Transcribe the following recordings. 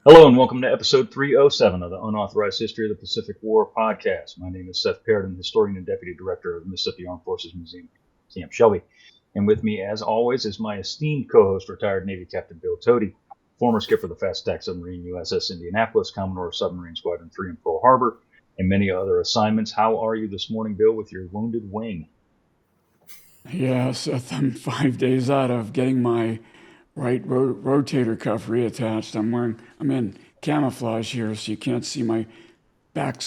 Hello and welcome to episode 307 of the Unauthorized History of the Pacific War podcast. My name is Seth, historian and deputy director of the Mississippi Armed Forces Museum, Camp Shelby. And with me, as always, is my esteemed co-host, retired Navy Captain Bill Tody, former skipper of the fast attack submarine USS Indianapolis, Commodore of Submarine Squadron 3 in Pearl Harbor, and many other assignments. How are you this morning, Bill, with your wounded wing? Yeah, Seth, I'm 5 days out of getting my right rotator cuff reattached. I'm in camouflage here, so you can't see my black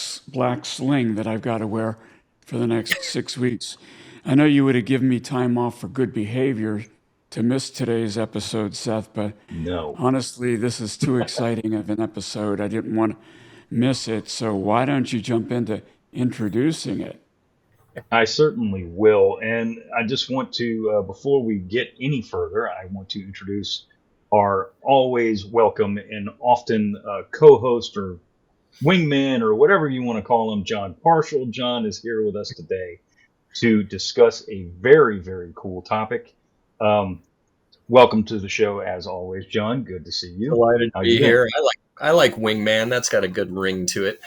sling that I've got to wear for the next 6 weeks. I know you would have given me time off for good behavior to miss today's episode, Seth, but No. honestly, this is too exciting of an episode. I didn't want to miss it, so why don't you jump into introducing it? I certainly will. And I just want to, before we get any further, I want to introduce our always welcome and often co host or wingman or whatever you want to call him, Jon Parshall. Jon is here with us today to discuss a very, very cool topic. Welcome to the show, as always, Jon. Good to see you. Delighted How to you be been? here. I like Wingman. That's got a good ring to it.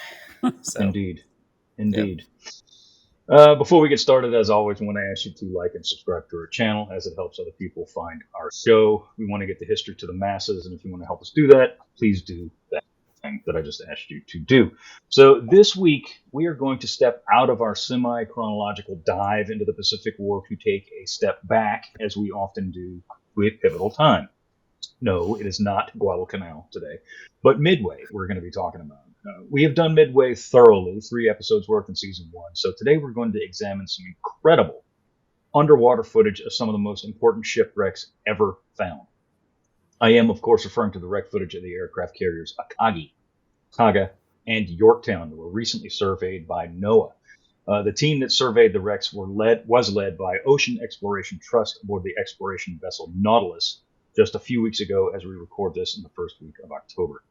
So Indeed. yeah. Indeed. Before we get started, as always, we want to ask you to like and subscribe to our channel as it helps other people find our show. We want to get the history to the masses, and if you want to help us do that, please do that thing that I just asked you to do. So this week, we are going to step out of our semi-chronological dive into the Pacific War to take a step back, as we often do, to a pivotal time. No, it is not Guadalcanal today, but Midway we're going to be talking about. We have done Midway thoroughly, 3 episodes worth in season 1. So today we're going to examine some incredible underwater footage of some of the most important shipwrecks ever found. I am, of course, referring to the wreck footage of the aircraft carriers AKAGI, KAGA, and Yorktown that were recently surveyed by NOAA. The team that surveyed the wrecks was led by Ocean Exploration Trust aboard the exploration vessel Nautilus just a few weeks ago as we record this in the first week of October.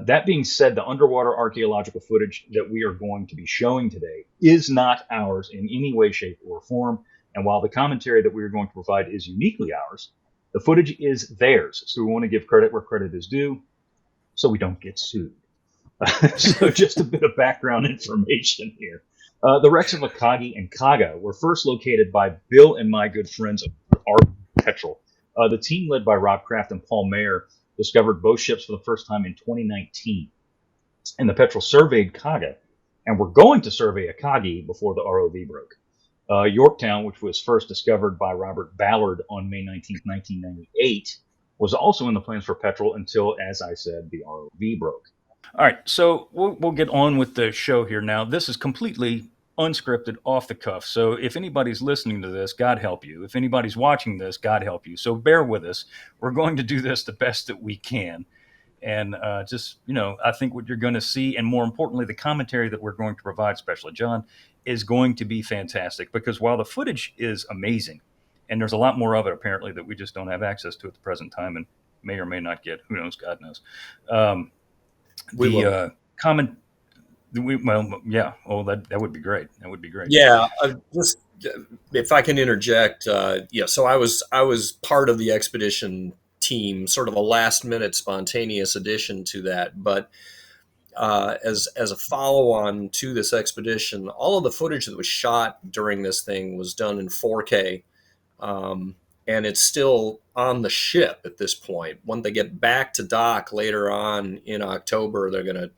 That being said, the underwater archaeological footage that we are going to be showing today is not ours in any way, shape, or form. And while the commentary that we are going to provide is uniquely ours, the footage is theirs. So we want to give credit where credit is due so we don't get sued. So just a bit of background information here. The wrecks of AKAGI and KAGA were first located by Bill and my good friends Art Petrel. The team led by Rob Kraft and Paul Mayer discovered both ships for the first time in 2019. And the Petrel surveyed KAGA and were going to survey AKAGI before the ROV broke. Yorktown, which was first discovered by Robert Ballard on May 19, 1998, was also in the plans for Petrel until, as I said, the ROV broke. All right, so we'll get on with the show here now. This is completely unscripted, off the cuff. So if anybody's listening to this, God help you. If anybody's watching this, God help you. So bear with us. We're going to do this the best that we can. And I think what you're going to see, and more importantly, the commentary that we're going to provide, especially Jon, is going to be fantastic. Because while the footage is amazing, and there's a lot more of it apparently that we just don't have access to at the present time and may or may not get, who knows, God knows. That would be great. That would be great. Yeah. Just if I can interject, So I was part of the expedition team, sort of a last minute spontaneous addition to that, but. As a follow-on to this expedition, all of the footage that was shot during this thing was done in 4K, and it's still on the ship at this point. When they get back to dock later on in October, they're going to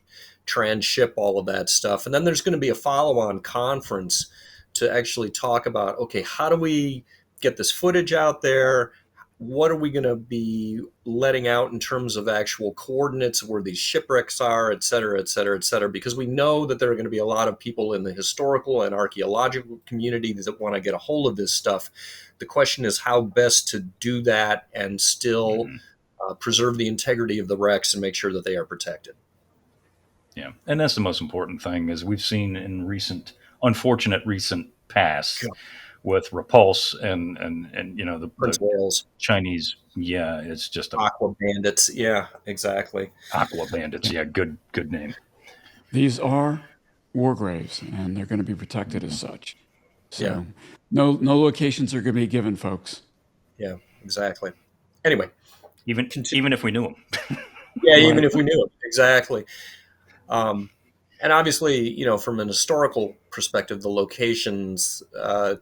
transship all of that stuff, and then there's going to be a follow-on conference to actually talk about, okay, how do we get this footage out there? What are we going to be letting out in terms of actual coordinates of where these shipwrecks are, et cetera, et cetera, et cetera, because we know that there are going to be a lot of people in the historical and archaeological community that want to get a hold of this stuff. The question is how best to do that and still preserve the integrity of the wrecks and make sure that they are protected. Yeah, and that's the most important thing, as we've seen in unfortunate recent past. Yeah. With Repulse and the Prince Wales, Chinese, yeah, it's just Aqua Bandits, yeah, exactly. Aqua Bandits, yeah, good name. These are war graves, and they're going to be protected as such. So Yeah. no locations are going to be given, folks. Yeah, exactly. Anyway, Even if we knew them. Yeah, even Right. if we knew it. Exactly. Um, and obviously, from an historical perspective, the locations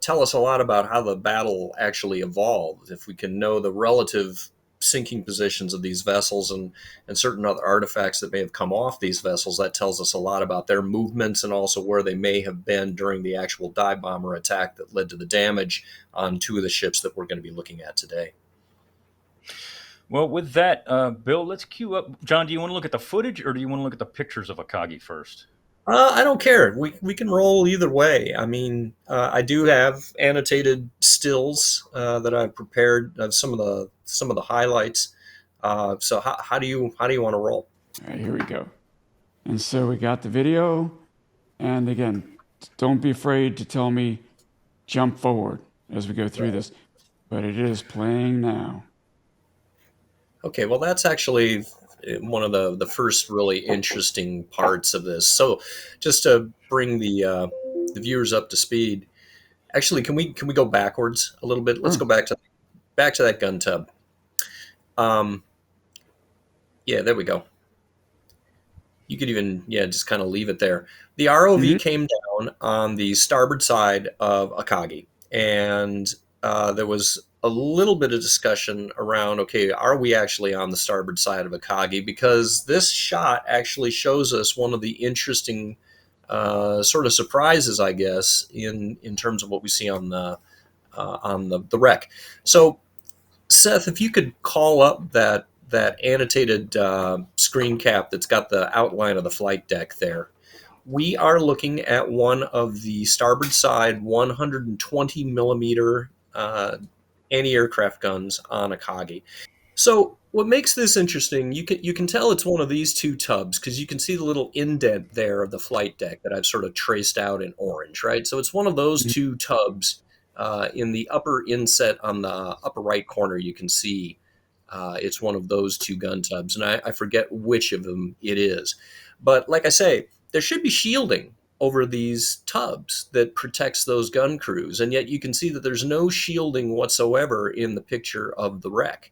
tell us a lot about how the battle actually evolved. If we can know the relative sinking positions of these vessels and certain other artifacts that may have come off these vessels, that tells us a lot about their movements and also where they may have been during the actual dive bomber attack that led to the damage on two of the ships that we're going to be looking at today. Well, with that, Bill, let's cue up. John, do you want to look at the footage or do you want to look at the pictures of AKAGI first? I don't care. We can roll either way. I mean, I do have annotated stills that I've prepared of some of the highlights. So how do you want to roll? All right, here we go. And so we got the video. And again, don't be afraid to tell me jump forward as we go through this. But it is playing now. Okay, well that's actually one of the first really interesting parts of this. So just to bring the viewers up to speed, actually, can we go backwards a little bit? Let's Sure. go back to that gun tub. Um, yeah, there we go. You could even, just kind of leave it there. The ROV Mhm. came down on the starboard side of AKAGI, and there was a little bit of discussion around, okay, are we actually on the starboard side of AKAGI? Because this shot actually shows us one of the interesting sort of surprises, I guess, in terms of what we see on the wreck. So Seth, if you could call up that annotated screen cap that's got the outline of the flight deck there, we are looking at one of the starboard side 120 millimeter anti-aircraft guns on AKAGI. So what makes this interesting, you can tell it's one of these two tubs because you can see the little indent there of the flight deck that I've sort of traced out in orange, right? So it's one of those Mhm. two tubs. In the upper inset on the upper right corner, you can see it's one of those two gun tubs, and I forget which of them it is. But like I say, there should be shielding over these tubs that protects those gun crews, and yet you can see that there's no shielding whatsoever in the picture of the wreck.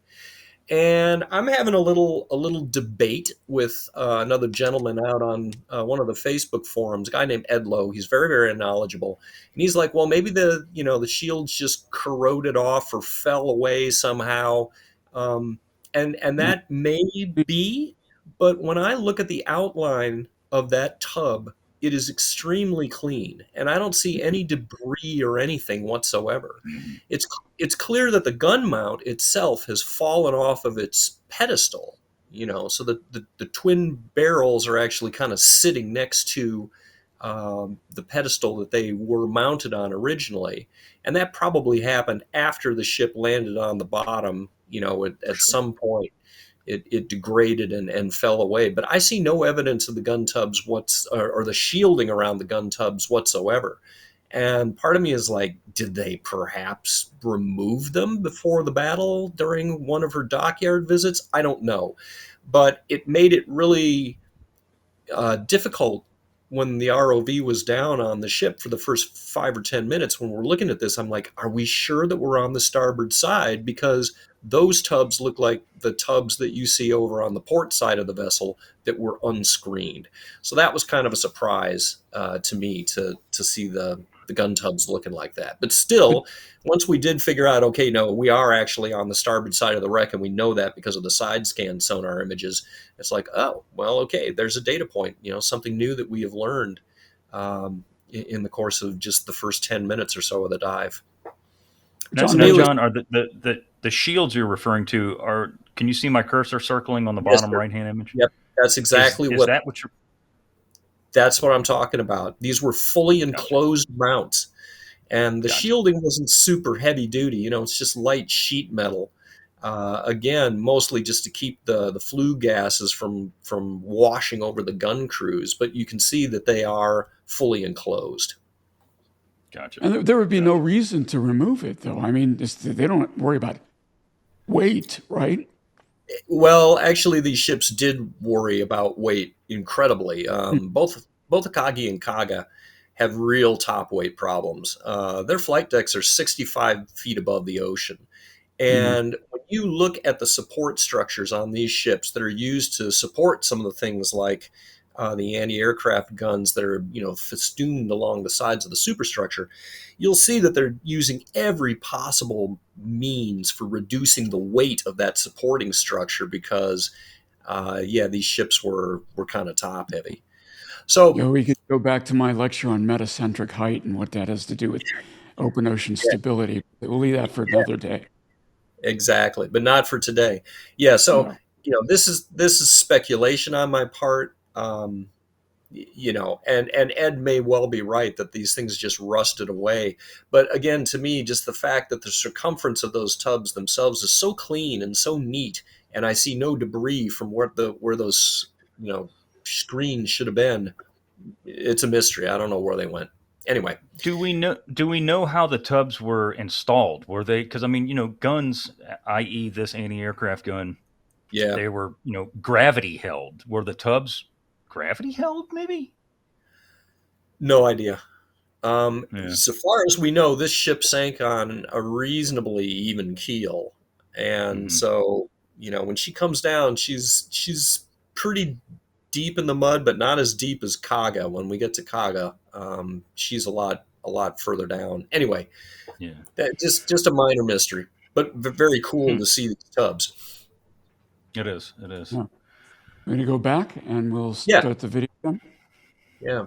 And I'm having a little debate with another gentleman out on one of the Facebook forums, a guy named Ed Lowe. He's very, very knowledgeable, and he's like, well, maybe the shields just corroded off or fell away somehow, um, and No. that may be. But when I look at the outline of that tub, it is extremely clean, and I don't see any debris or anything whatsoever. It's it's clear that the gun mount itself has fallen off of its pedestal, so the twin barrels are actually kind of sitting next to the pedestal that they were mounted on originally. And that probably happened after the ship landed on the bottom, at Sure. some point. It degraded and fell away. But I see no evidence of the gun tubs or the shielding around the gun tubs whatsoever. And part of me is like, did they perhaps remove them before the battle during one of her dockyard visits? I don't know. But it made it really difficult when the ROV was down on the ship for the first 5 or 10 minutes. When we're looking at this, I'm like, are we sure that we're on the starboard side? Because those tubs look like the tubs that you see over on the port side of the vessel that were unscreened. So that was kind of a surprise to me to see the gun tubs looking like that. But But still, once we did figure out, okay, no, we are actually on the starboard side of the wreck, and we know that because of the side scan sonar images, it's like, oh, well, okay, there's a data point, something new that we have learned in the course of just the first 10 minutes or so of the dive. Now, So John, now there was John, are the shields you're referring to are? Can you see my cursor circling on the yes, bottom sir. right hand image? Yep, that's Is exactly is what that what you're? that's what I'm talking about. These were fully Gotcha. enclosed mounts, and the Gotcha. shielding wasn't super heavy duty. It's just light sheet metal. Again, mostly just to keep the flue gases from washing over the gun crews. But you can see that they are fully enclosed. Gotcha. and there would be no Gotcha. reason to remove it, though. I mean, they don't worry about weight, right? Well, actually, these ships did worry about weight incredibly. Both Akagi and Kaga have real top weight problems. Their flight decks are 65 feet above the ocean. Mm-hmm. And when you look at the support structures on these ships that are used to support some of the things like the anti-aircraft guns that are, festooned along the sides of the superstructure, you'll see that they're using every possible means for reducing the weight of that supporting structure because, these ships were kind of top heavy. So, We could go back to my lecture on metacentric height and what that has to do with open ocean yeah, stability. We'll leave that for another day. exactly, but not for today. Yeah, so Yeah. this is speculation on my part. And Ed may well be right that these things just rusted away. But again, to me, just the fact that the circumference of those tubs themselves is so clean and so neat, and I see no debris from where those screens should have been. It's a mystery. I don't know where they went. Anyway, Do we know how the tubs were installed? Were they, because I mean, guns, i.e., this anti-aircraft gun, yeah, they were, gravity held. Were the tubs gravity held? Maybe. no idea. Yeah. So far as we know, this ship sank on a reasonably even keel, and Hmm. so when she comes down, she's pretty deep in the mud, but not as deep as KAGA. When we get to KAGA, she's a lot further down. Anyway, Yeah. that just a minor mystery, but very cool Hmm. to see these tubs. It is. It is. Yeah. We're going to go back and we'll Yeah, start the video again. yeah,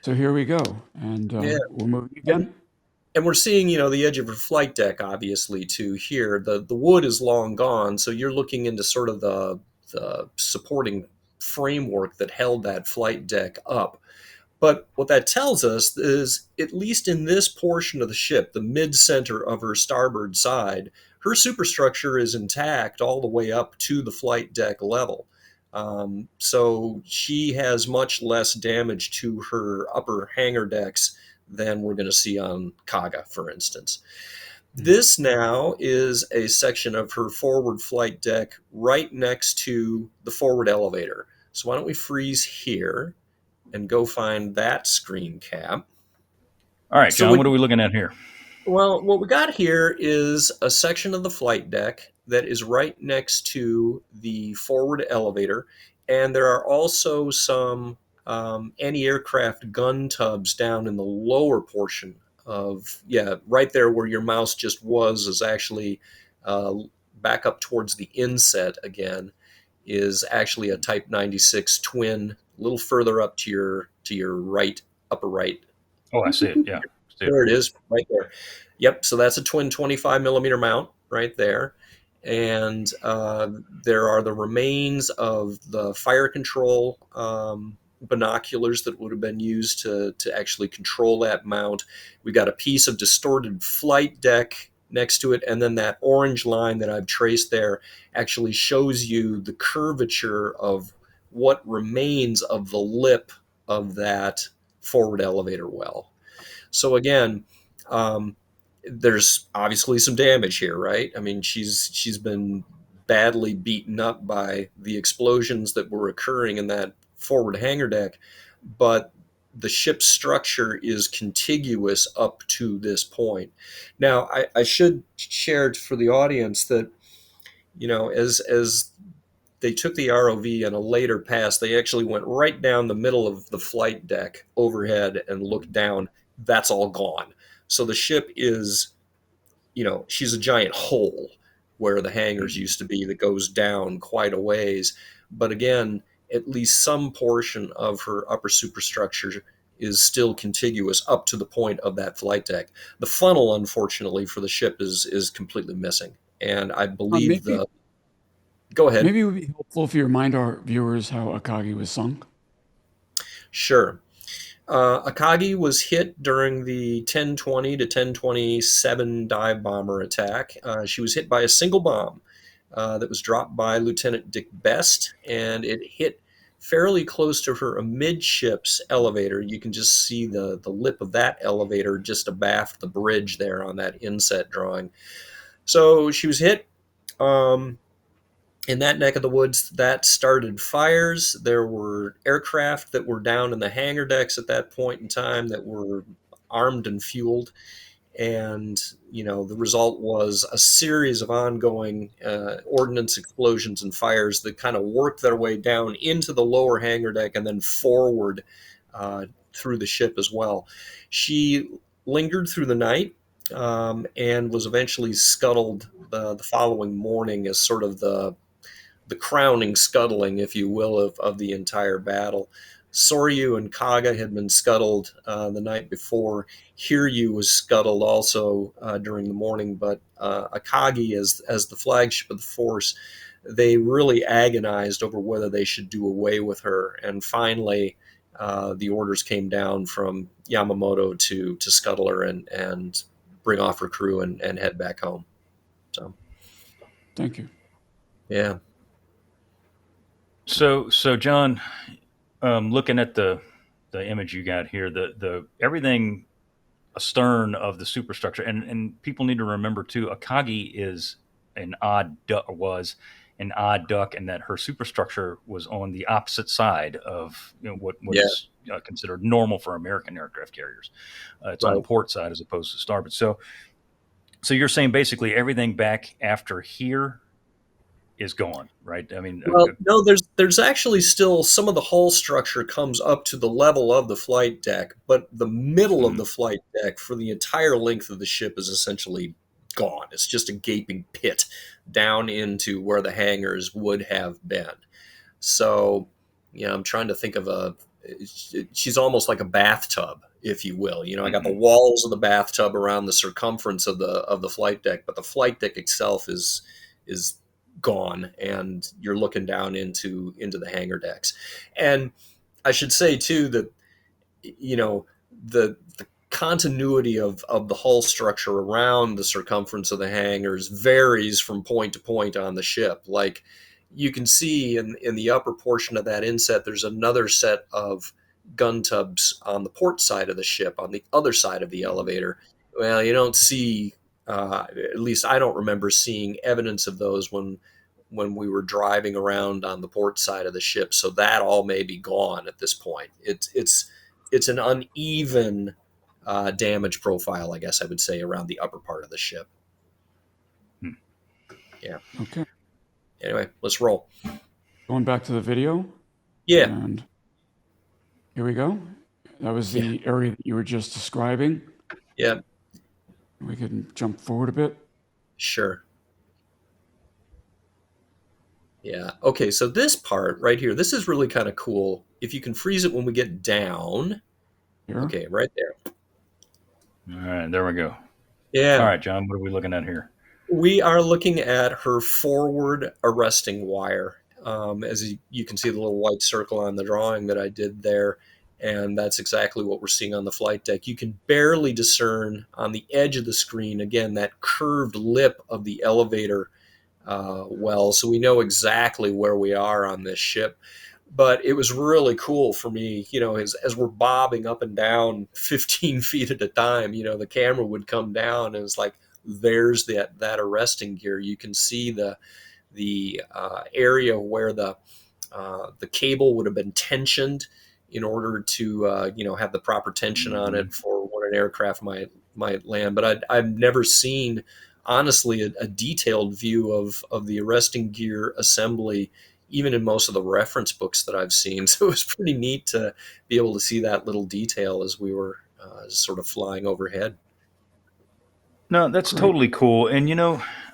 So here we go. And yeah. we're moving And again. and we're seeing, the edge of her flight deck, obviously, too. Here, the wood is long gone, so you're looking into sort of the supporting framework that held that flight deck up. But what that tells us is, at least in this portion of the ship, the mid center of her starboard side, her superstructure is intact all the way up to the flight deck level. So she has much less damage to her upper hangar decks than we're going to see on KAGA, for instance. Mm. This now is a section of her forward flight deck right next to the forward elevator. So why don't we freeze here and go find that screen cap? All right, So John. when What are we looking at here? Well, what we got here is a section of the flight deck that is right next to the forward elevator, and there are also some anti-aircraft gun tubs down in the lower portion of, yeah, right there where your mouse just was, is actually uh, back up towards the inset again, is actually a Type 96 twin, a little further up to your right, upper right. Oh, I see it. Yeah, see it. There it is, right there. Yep. So that's a twin 25 millimeter mount right there. And there are the remains of the fire control binoculars that would have been used to actually control that mount. We got a piece of distorted flight deck next to it. And then that orange line that I've traced there actually shows you the curvature of what remains of the lip of that forward elevator well. So again, um, there's obviously some damage here, right? I mean, she's been badly beaten up by the explosions that were occurring in that forward hangar deck, but the ship's structure is contiguous up to this point. Now, I should share for the audience that, as they took the ROV on a later pass, they actually went right down the middle of the flight deck overhead and looked down. That's all gone. So the ship is, she's a giant hole where the hangars used to be that goes down quite a ways. But again, at least some portion of her upper superstructure is still contiguous up to the point of that flight deck. The funnel, unfortunately, for the ship is completely missing. And I believe Maybe the Go ahead. maybe it would be helpful if you remind our viewers how AKAGI was sunk. Sure. AKAGI was hit during the 1020 to 1027 dive bomber attack. She was hit by a single bomb that was dropped by Lieutenant Dick Best, and it hit fairly close to her amidships elevator. You can just see the lip of that elevator just abaft the bridge there on that inset drawing. So she was hit. In that neck of the woods, that started fires. There were aircraft that were down in the hangar decks at that point in time that were armed and fueled. And the result was a series of ongoing ordnance explosions and fires that kind of worked their way down into the lower hangar deck and then forward through the ship as well. She lingered through the night, and was eventually scuttled the following morning as sort of the crowning scuttling, if you will, of the entire battle. Soryu and Kaga had been scuttled the night before. Hiryu was scuttled also during the morning, but AKAGI, as the flagship of the force, they really agonized over whether they should do away with her. And finally, the orders came down from Yamamoto to scuttle her and bring off her crew and head back home. So, Thank you. yeah. So John, looking at the image you got here, the everything astern of the superstructure, and people need to remember too, Akagi is an odd duck, was an odd duck, and that her superstructure was on the opposite side of what Yeah. is considered normal for American aircraft carriers. It's on the Right. port side as opposed to starboard. So you're saying basically everything back after here is gone, right? I mean, Well, no, there's actually still some of the hull structure comes up to the level of the flight deck, but the middle of the flight deck for the entire length of the ship is essentially gone. It's just a gaping pit down into where the hangars would have been. So, I'm trying to think of she's almost like a bathtub, if you will. I got the walls of the bathtub around the circumference of the flight deck, but the flight deck itself is gone, and you're looking down into the hangar decks. And I should say too that the continuity of the hull structure around the circumference of the hangars varies from point to point on the ship. Like, you can see in the upper portion of that inset, there's another set of gun tubs on the port side of the ship, on the other side of the elevator. Well, you don't see, at least I don't remember seeing evidence of those when we were driving around on the port side of the ship. So that all may be gone at this point. It's an uneven damage profile, I guess I would say, around the upper part of the ship. Yeah. Okay. Anyway, let's roll. Going back to the video. Yeah. And here we go. That was the area that you were just describing. Yeah. We can jump forward a bit. Sure. Yeah. Okay, so this part right here, this is really kind of cool. If you can freeze it when we get down. Here. Okay, right there. all right, there we go. Yeah. All right, John, what are we looking at here? We are looking at her forward arresting wire. As you can see the little white circle on the drawing that I did there, and that's exactly what we're seeing on the flight deck. You can barely discern on the edge of the screen, again, that curved lip of the elevator well, so we know exactly where we are on this ship. But it was really cool for me, as we're bobbing up and down 15 feet at a time, the camera would come down and it's like, there's that arresting gear. You can see the area where the cable would have been tensioned in order to have the proper tension on it for when an aircraft might land. But I've never seen, honestly, a detailed view of the arresting gear assembly, even in most of the reference books that I've seen. So it was pretty neat to be able to see that little detail as we were sort of flying overhead. No, that's Great. totally cool. And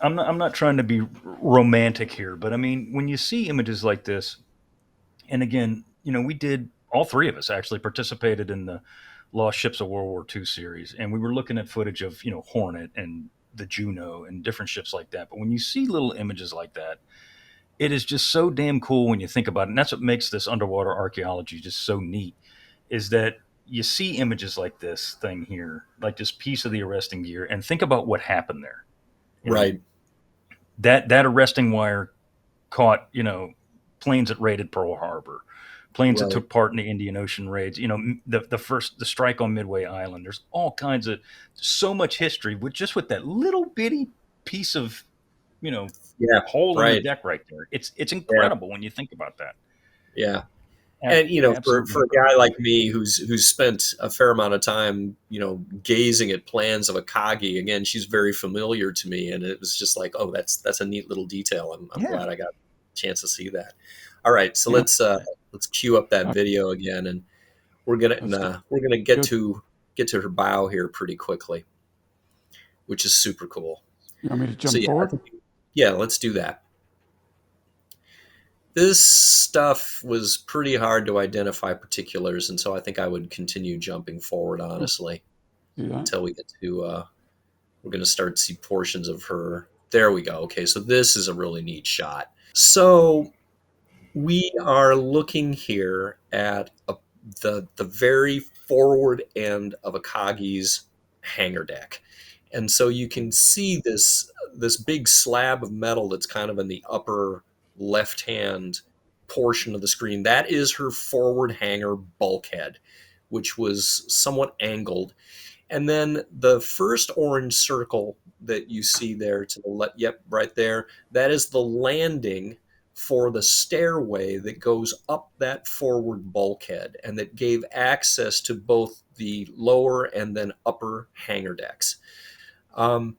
I'm not trying to be romantic here, but I mean, when you see images like this, and again, we did, all three of us actually participated in the Lost Ships of World War II series, and we were looking at footage of Hornet and the Juno and different ships like that. But when you see little images like that, it is just so damn cool when you think about it. And that's what makes this underwater archaeology just so neat, is that you see images like this thing here, like this piece of the arresting gear, and think about what happened there. Right. That arresting wire caught, planes that raided Pearl Harbor, planes that took part in the Indian Ocean raids, the strike on Midway Island. There's all kinds of, so much history with that little bitty piece of, hole in the deck right there. It's incredible when you think about that. Yeah. And for Absolutely. a guy like me who's spent a fair amount of time, gazing at plans of AKAGI, again, she's very familiar to me, and it was just like, oh, that's a neat little detail. I'm Yeah. glad I got a chance to see that. All right, so Yeah. let's cue up that Uh, video again, and let's go. we're gonna Go. get to her bow here pretty quickly, which is super cool. You want me to So jump yeah, forward? yeah, let's do that. This stuff was pretty hard to identify particulars, and so I think I would continue jumping forward, Oh, honestly, do that. until we get to we're going to start to see portions of her. There we go. Okay, so this is a really neat shot. So we are looking here at the very forward end of Akagi's hangar deck, and so you can see this big slab of metal that's kind of in the upper left hand portion of the screen. That is her forward hangar bulkhead, which was somewhat angled. And then the first orange circle that you see there to the left, yep, right there, that is the landing for the stairway that goes up that forward bulkhead and that gave access to both the lower and then upper hangar decks. Um,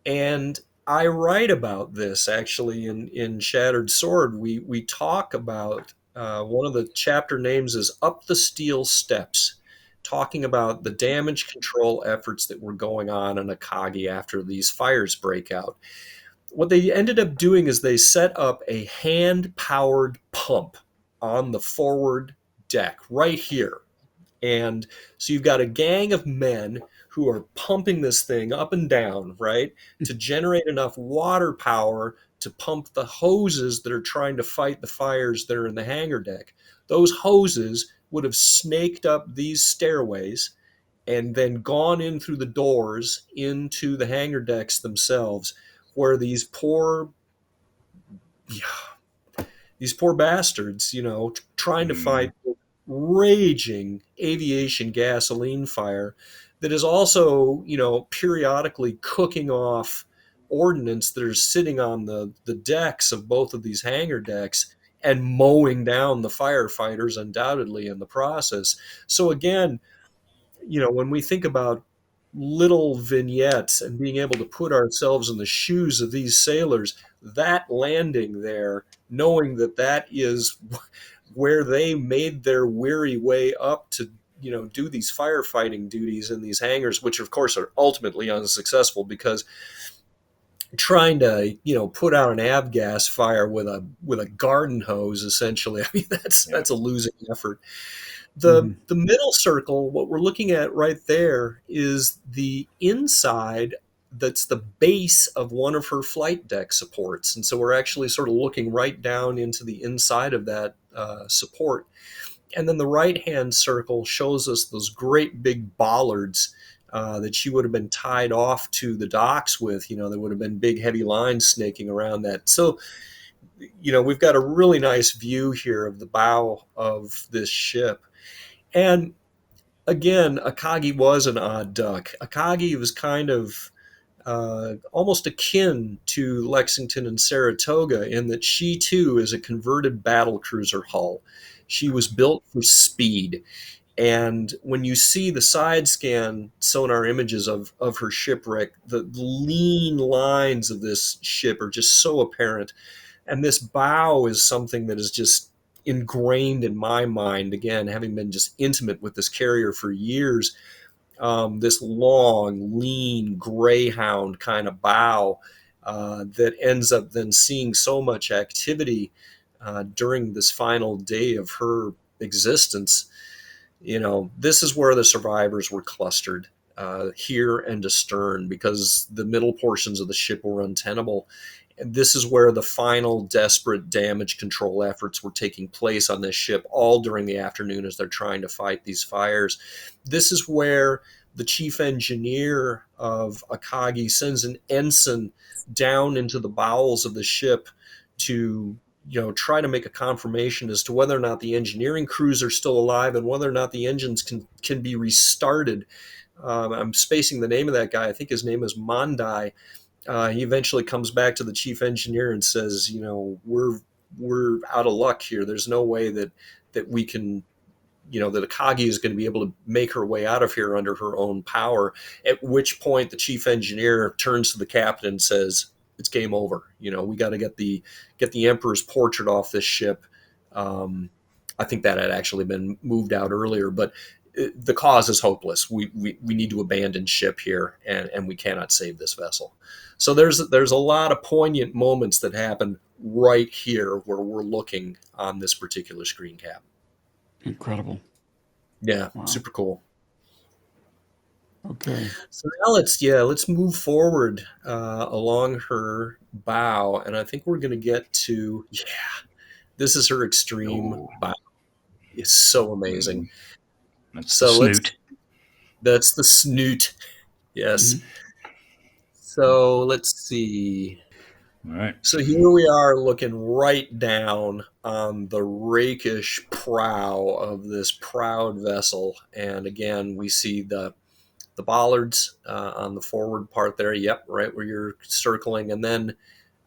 and I write about this actually in Shattered Sword. We talk about one of the chapter names is Up the Steel Steps, talking about the damage control efforts that were going on in Akagi after these fires break out. What they ended up doing is they set up a hand powered pump on the forward deck right here. And so you've got a gang of men who are pumping this thing up and down, right, to generate enough water power to pump the hoses that are trying to fight the fires that are in the hangar deck. Those hoses would have snaked up these stairways and then gone in through the doors into the hangar decks themselves, where these poor bastards, trying to Mm. fight raging aviation gasoline fire that is also, periodically cooking off ordnance that are sitting on the decks of both of these hangar decks and mowing down the firefighters undoubtedly in the process. So again, when we think about little vignettes and being able to put ourselves in the shoes of these sailors, that landing there, knowing that that is where they made their weary way up to do these firefighting duties in these hangars, which of course are ultimately unsuccessful because trying to put out an avgas fire with a garden hose, essentially, I mean, Yeah. that's a losing effort. the Mm-hmm. the middle circle, what we're looking at right there, is the inside. That's the base of one of her flight deck supports, and so we're actually sort of looking right down into the inside of that support. And then the right hand circle shows us those great big bollards that she would have been tied off to the docks with. There would have been big heavy lines snaking around that. So we've got a really nice view here of the bow of this ship. And again, Akagi was an odd duck. Akagi was kind of almost akin to Lexington and Saratoga in that she too is a converted battle cruiser hull. She was built for speed. And when you see the side scan sonar images of her shipwreck, the lean lines of this ship are just so apparent. And this bow is something that is just ingrained in my mind, again, having been just intimate with this carrier for years. This long, lean, greyhound kind of bow that ends up then seeing so much activity during this final day of her existence. This is where the survivors were clustered, here and astern, because the middle portions of the ship were untenable. And this is where the final desperate damage control efforts were taking place on this ship, all during the afternoon as they're trying to fight these fires. This is where the chief engineer of Akagi sends an ensign down into the bowels of the ship to try to make a confirmation as to whether or not the engineering crews are still alive and whether or not the engines can be restarted. I'm spacing the name of that guy. I think his name is Mondai. He eventually comes back to the chief engineer and says, we're out of luck here. There's no way that we can, that AKAGI is going to be able to make her way out of here under her own power. At which point the chief engineer turns to the captain and says, "It's game over. We got to get the Emperor's portrait off this ship." I think that had actually been moved out earlier, but the cause is hopeless. We need to abandon ship here, and we cannot save this vessel. So there's a lot of poignant moments that happen right here where we're looking on this particular screen cap. Incredible. Yeah, Wow. super cool. Okay. So now let's move forward along her bow, and I think we're going to get to this is her extreme Oh, bow. It's so amazing. that's the So snoot. that's the snoot. Yes. Mhm. So let's see. All right. So here we are looking right down on the rakish prow of this proud vessel, and again we see the bollards on the forward part there. Yep, right where you're circling, and then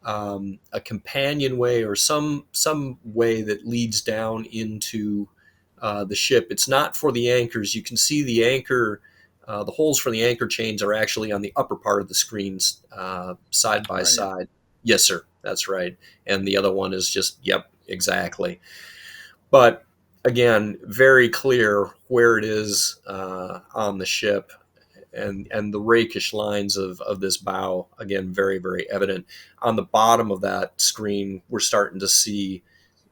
a companionway or some way that leads down into the ship. It's not for the anchors. You can see the anchor. The holes for the anchor chains are actually on the upper part of the screens, side by Right. side. Yes, sir. That's right. And the other one is just, yep, exactly. But again, very clear where it is on the ship, and the rakish lines of this bow, again, very, very evident. On the bottom of that screen, we're starting to see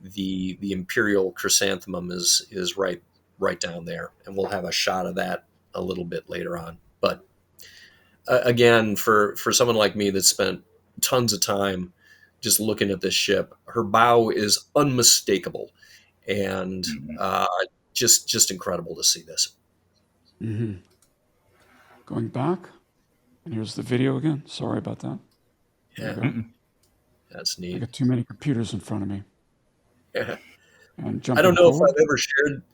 the imperial chrysanthemum is right down there, and we'll have a shot of that a little bit later on. But again, for someone like me that spent tons of time just looking at this ship, her bow is unmistakable, and Mhm. just incredible to see this. Mm-hmm. Going back, and here's the video again. Sorry about that. There we Yeah, go. that's I neat. got too many computers in front of me. Yeah. And I jumping don't know if forward. I've ever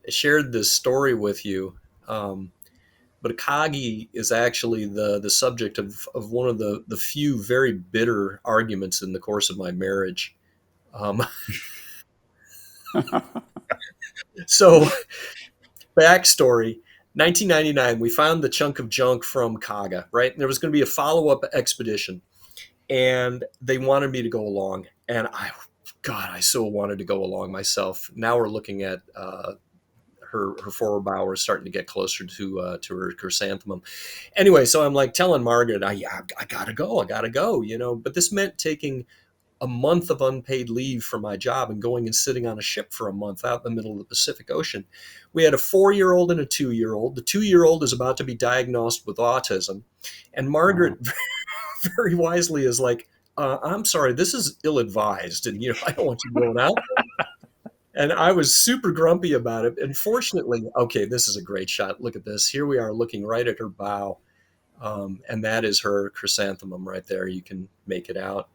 shared this story with you, but Akagi is actually the subject of one of the few very bitter arguments in the course of my marriage. Um, so, backstory: 1999, we found the chunk of junk from KAGA. Right, and there was going to be a follow up expedition, and they wanted me to go along, and God, I so wanted to go along myself. Now we're looking at her forward bow is starting to get closer to her chrysanthemum. Anyway, so I'm like telling Margaret, I gotta go, But this meant taking a month of unpaid leave from my job and going and sitting on a ship for a month out in the middle of the Pacific Ocean. We had a 4-year-old and a 2-year-old. The 2-year-old is about to be diagnosed with autism, and Margaret Wow. very wisely is like, I'm sorry, this is ill-advised, and I don't want you going out. And I was super grumpy about it. And fortunately, okay, this is a great shot. Look at this. Here we are looking right at her bow. And that is her chrysanthemum right there. You can make it out.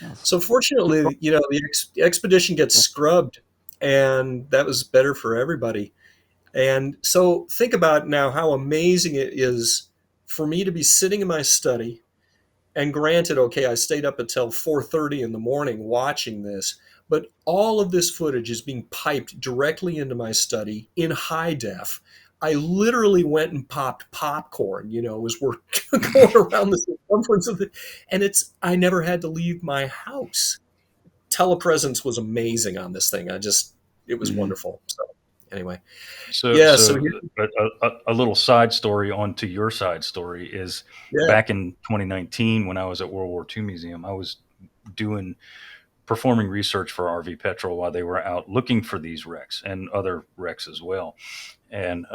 Yes. So fortunately, the expedition gets scrubbed, and that was better for everybody. And so think about now how amazing it is for me to be sitting in my study, and granted, okay, I stayed up until 4:30 in the morning watching this, but all of this footage is being piped directly into my study in high def. I literally went and popped popcorn, as we're going around the circumference of it. And I never had to leave my house. Telepresence was amazing on this thing. It was Mm-hmm. wonderful. So anyway, So, yeah, so so here, a little side story onto your side story is yeah, back in 2019 when I was at World War II Museum, I was doing performing research for RV Petrol while they were out looking for these wrecks and other wrecks as well. And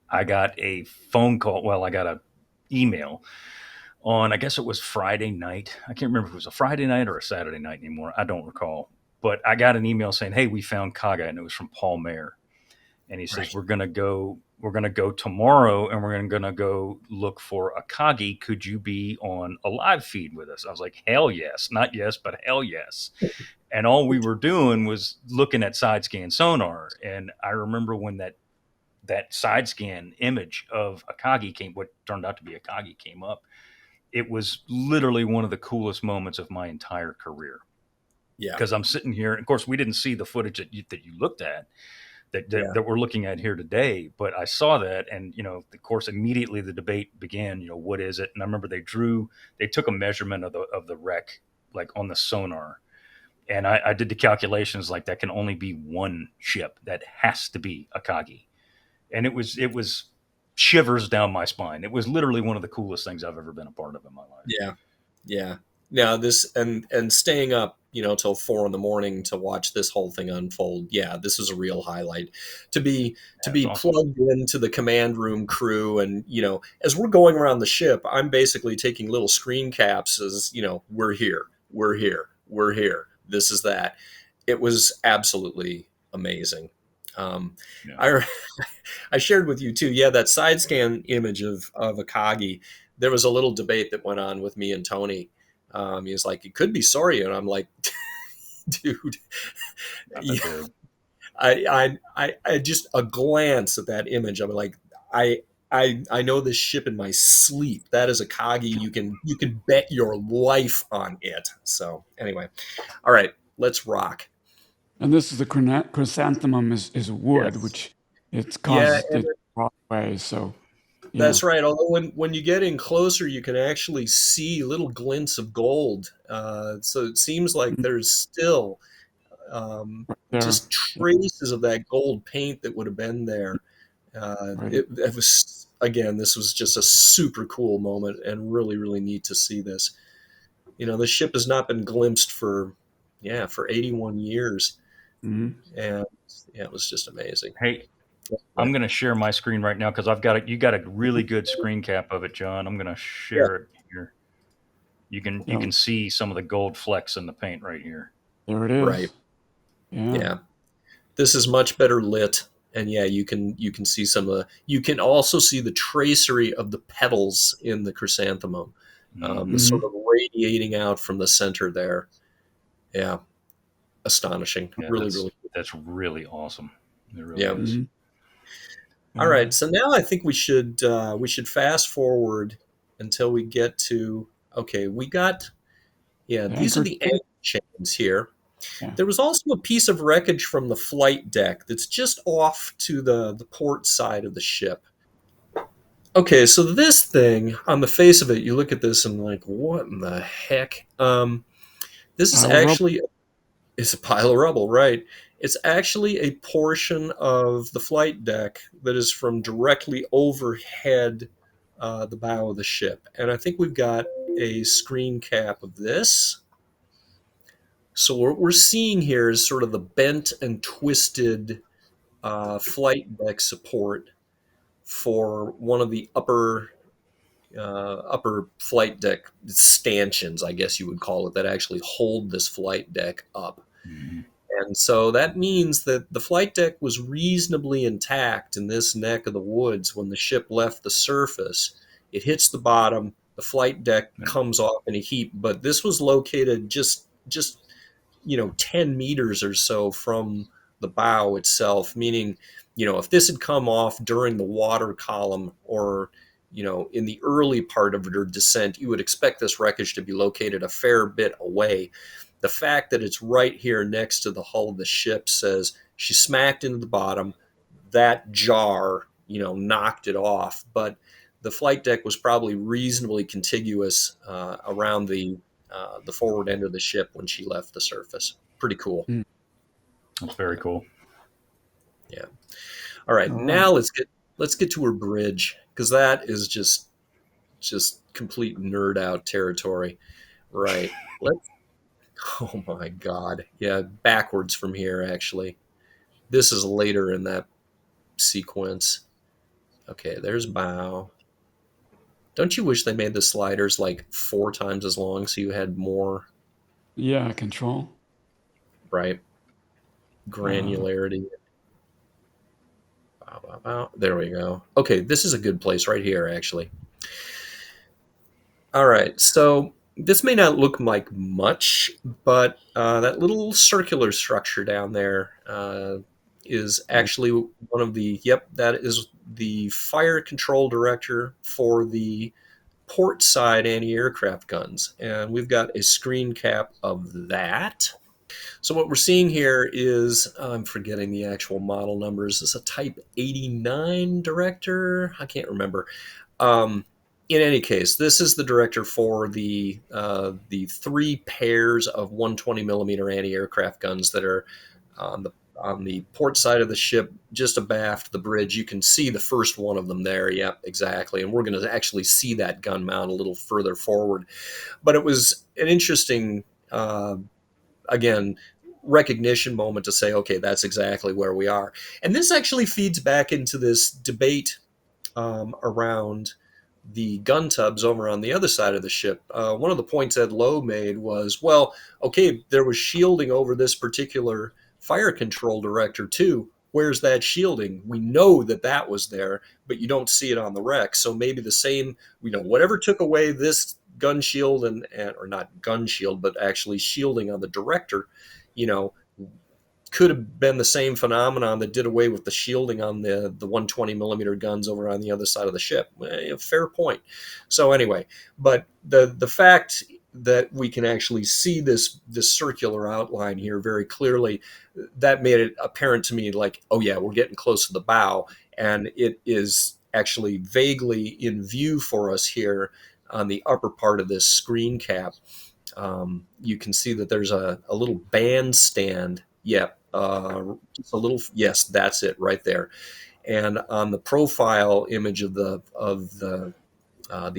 I got a phone call. Well, I got an email on, I guess it was Friday night. I can't remember if it was a Friday night or a Saturday night anymore. I don't recall. But I got an email saying, "Hey, we found Kaga," and it was from Paul Mayer. And he says, right. we're gonna go tomorrow, and we're gonna go look for Akagi. Could you be on a live feed with us? I was like, hell yes, not yes, but hell yes. And all we were doing was looking at side scan sonar. And I remember when that side scan image of Akagi what turned out to be Akagi came up. It was literally one of the coolest moments of my entire career. Yeah. because I'm sitting here. Of course, we didn't see the footage that you looked at, Yeah. that we're looking at here today. But I saw that, and of course, immediately the debate began. What is it? And I remember they took a measurement of the wreck, like on the sonar, and I did the calculations, like that can only be one ship. That has to be AKAGI, and it was shivers down my spine. It was literally one of the coolest things I've ever been a part of in my life. Yeah. Yeah. Now this and staying up, till 4 a.m. to watch this whole thing unfold. Yeah, this was a real highlight. To be to That's be awesome. plugged into the command room crew, and as we're going around the ship, I'm basically taking little screen caps as we're here, we're here, we're here. This is that. It was absolutely amazing. Yeah. I I shared with you too. Yeah, that side scan image of Akagi. There was a little debate that went on with me and Tony. He was like, "It could be Soria," and I'm like, "Dude, Not that yeah." big. I just a glance at that image. I'm like, I. I know this ship in my sleep. That is Akagi. You can bet your life on it. So anyway, all right, let's rock. And this is the chrysanthemum is wood, Yes. which it's Yeah, caused and it to rot away. So, yeah. that's right. Although when you get in closer, you can actually see little glints of gold. So it seems like Mhm. there's still um, Right there. just Yeah, traces of that gold paint that would have been there. right. It was again. This was just a super cool moment and really really neat to see this. The ship has not been glimpsed for 81 years, Hmm. and yeah, it was just amazing. Hey, Yeah. I'm going to share my screen right now because I've got it. You got a really good screen cap of it, John. I'm going to Yeah. share it here. You can So see some of the gold flecks in the paint right here. there it Right. is. Yeah. Yeah. This is much better lit, and yeah, you can see some of the. You can also see the tracery of the petals in the chrysanthemum, Hmm. sort Hmm. of radiating out from the center there. Yeah, astonishing. Yeah, Really, that's really. that's really awesome. It really Yeah. is. Hmm. All Yeah. right. So now I think we should fast forward until we get to. Okay, we got. Yeah, The these are anchor the chain. anchor chains here. Yeah. There was also a piece of wreckage from the flight deck that's just off to the port side of the ship. Okay, so this thing, on the face of it, you look at this and like, what in the heck? This is Pile of rubble. actually it's a pile of rubble, right? It's actually a portion of the flight deck that is from directly overhead the bow of the ship, and I think we've got a screen cap of this. So what we're seeing here is sort of the bent and twisted flight deck support for one of the upper flight deck stanchions, I guess you would call it, that actually hold this flight deck up. Hmm. And so that means that the flight deck was reasonably intact in this neck of the woods when the ship left the surface. It hits the bottom, the flight deck comes off in a heap, but this was located just 10 meters or so from the bow itself, meaning, if this had come off during the water column or, in the early part of their descent, you would expect this wreckage to be located a fair bit away. The fact that it's right here next to the hull of the ship says she smacked into the bottom. That jar, knocked it off. But the flight deck was probably reasonably contiguous around the forward end of the ship when she left the surface. Pretty cool. Mm. That's very Yeah. cool. Yeah. All right. All right. Now let's get to her bridge, because that is just complete nerd out territory. Right. Let's. Oh my God. Yeah. Backwards from here. Actually, this is later in that sequence. Okay. There's bow. Don't you wish they made the sliders like 4 times as long so you had more, Yeah. Control. right, Uh, granularity? Bow, bow, bow. There we go. Okay, this is a good place right here, actually. All right, so this may not look like much, but that little circular structure down there is actually one of the, yep, that is the fire control director for the port side anti aircraft guns. And we've got a screen cap of that. So what we're seeing here is, I'm forgetting the actual model numbers. Is a Type 89 director? I can't remember. Um, in any case, this is the director for the three pairs of 120 millimeter anti-aircraft guns that are on the port side of the ship, just abaft the bridge. You can see the first one of them there. Yep, exactly. And we're going to actually see that gun mount a little further forward. But it was an interesting, again, recognition moment to say, okay, that's exactly where we are. And this actually feeds back into this debate around the gun tubs over on the other side of the ship. One of the points Ed Lowe made was, well, okay, there was shielding over this particular fire control director too. Where's that shielding? We know that that was there, but you don't see it on the wreck. So maybe the same, whatever took away this gun shield and or not gun shield, but actually shielding on the director, you know, could have been the same phenomenon that did away with the shielding on the 120 millimeter guns over on the other side of the ship. Fair point. So anyway, but the fact that we can actually see this circular outline here very clearly, that made it apparent to me, like, oh yeah, we're getting close to the bow, and it is actually vaguely in view for us here on the upper part of this screen cap. You can see that there's a little bandstand. Yep. Just a little. Yes, that's it right there. And on the profile image of the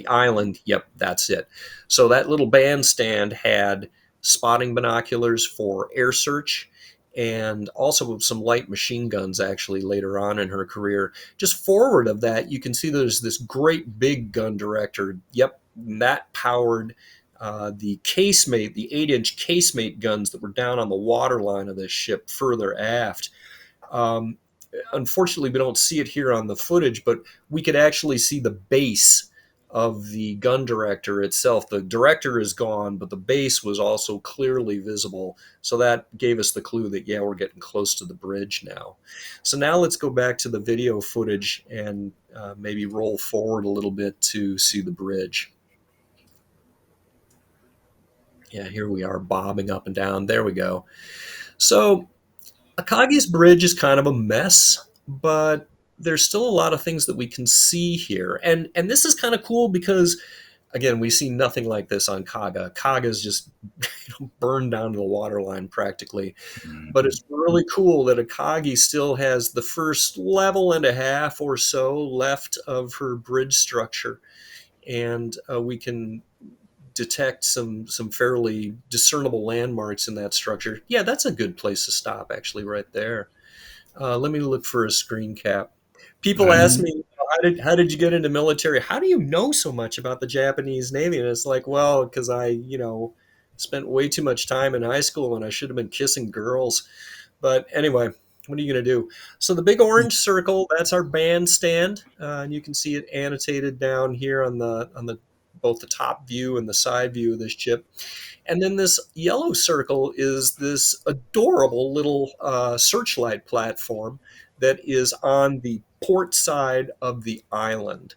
island, yep, that's it. So that little bandstand had spotting binoculars for air search, and also some light machine guns actually later on in her career. Just forward of that, you can see there's this great big gun director. Yep, that powered the casemate, the 8-inch casemate guns that were down on the waterline of this ship further aft. Um, Unfortunately, we don't see it here on the footage, but we could actually see the base of the gun director itself. The director is gone, but the base was also clearly visible. So that gave us the clue that, yeah, we're getting close to the bridge now. So now let's go back to the video footage and maybe roll forward a little bit to see the bridge. Yeah, here we are bobbing up and down. There we go. So Akagi's bridge is kind of a mess, but there's still a lot of things that we can see here. And this is kind of cool because, again, we see nothing like this on KAGA. KAGA is just burned down to the waterline practically. But it's really cool that Akagi still has the first level and a half or so left of her bridge structure. And we can detect some fairly discernible landmarks in that structure. Yeah, that's a good place to stop, actually, right there. Let me look for a screen cap. People ask me, how did you get into military? How do you know so much about the Japanese Navy? And it's like, well, because I, spent way too much time in high school and I should have been kissing girls. But anyway, what are you going to do? So the big orange circle, that's our bandstand. And you can see it annotated down here on the both the top view and the side view of this ship. And then this yellow circle is this adorable little searchlight platform that is on the port side of the island.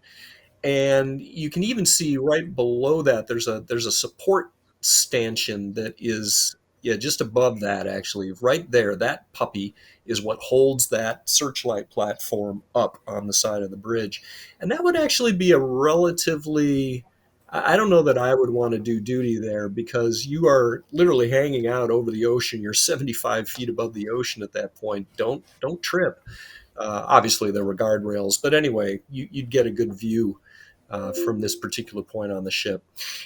And you can even see right below that there's a support stanchion that is, yeah, just above that, actually, right there. That puppy is what holds that searchlight platform up on the side of the bridge. And that would actually be a relatively, I don't know that I would want to do duty there, because you are literally hanging out over the ocean. You're 75 feet above the ocean at that point. Don't trip. Obviously, there were guardrails, but anyway, you'd get a good view from this particular point on the ship.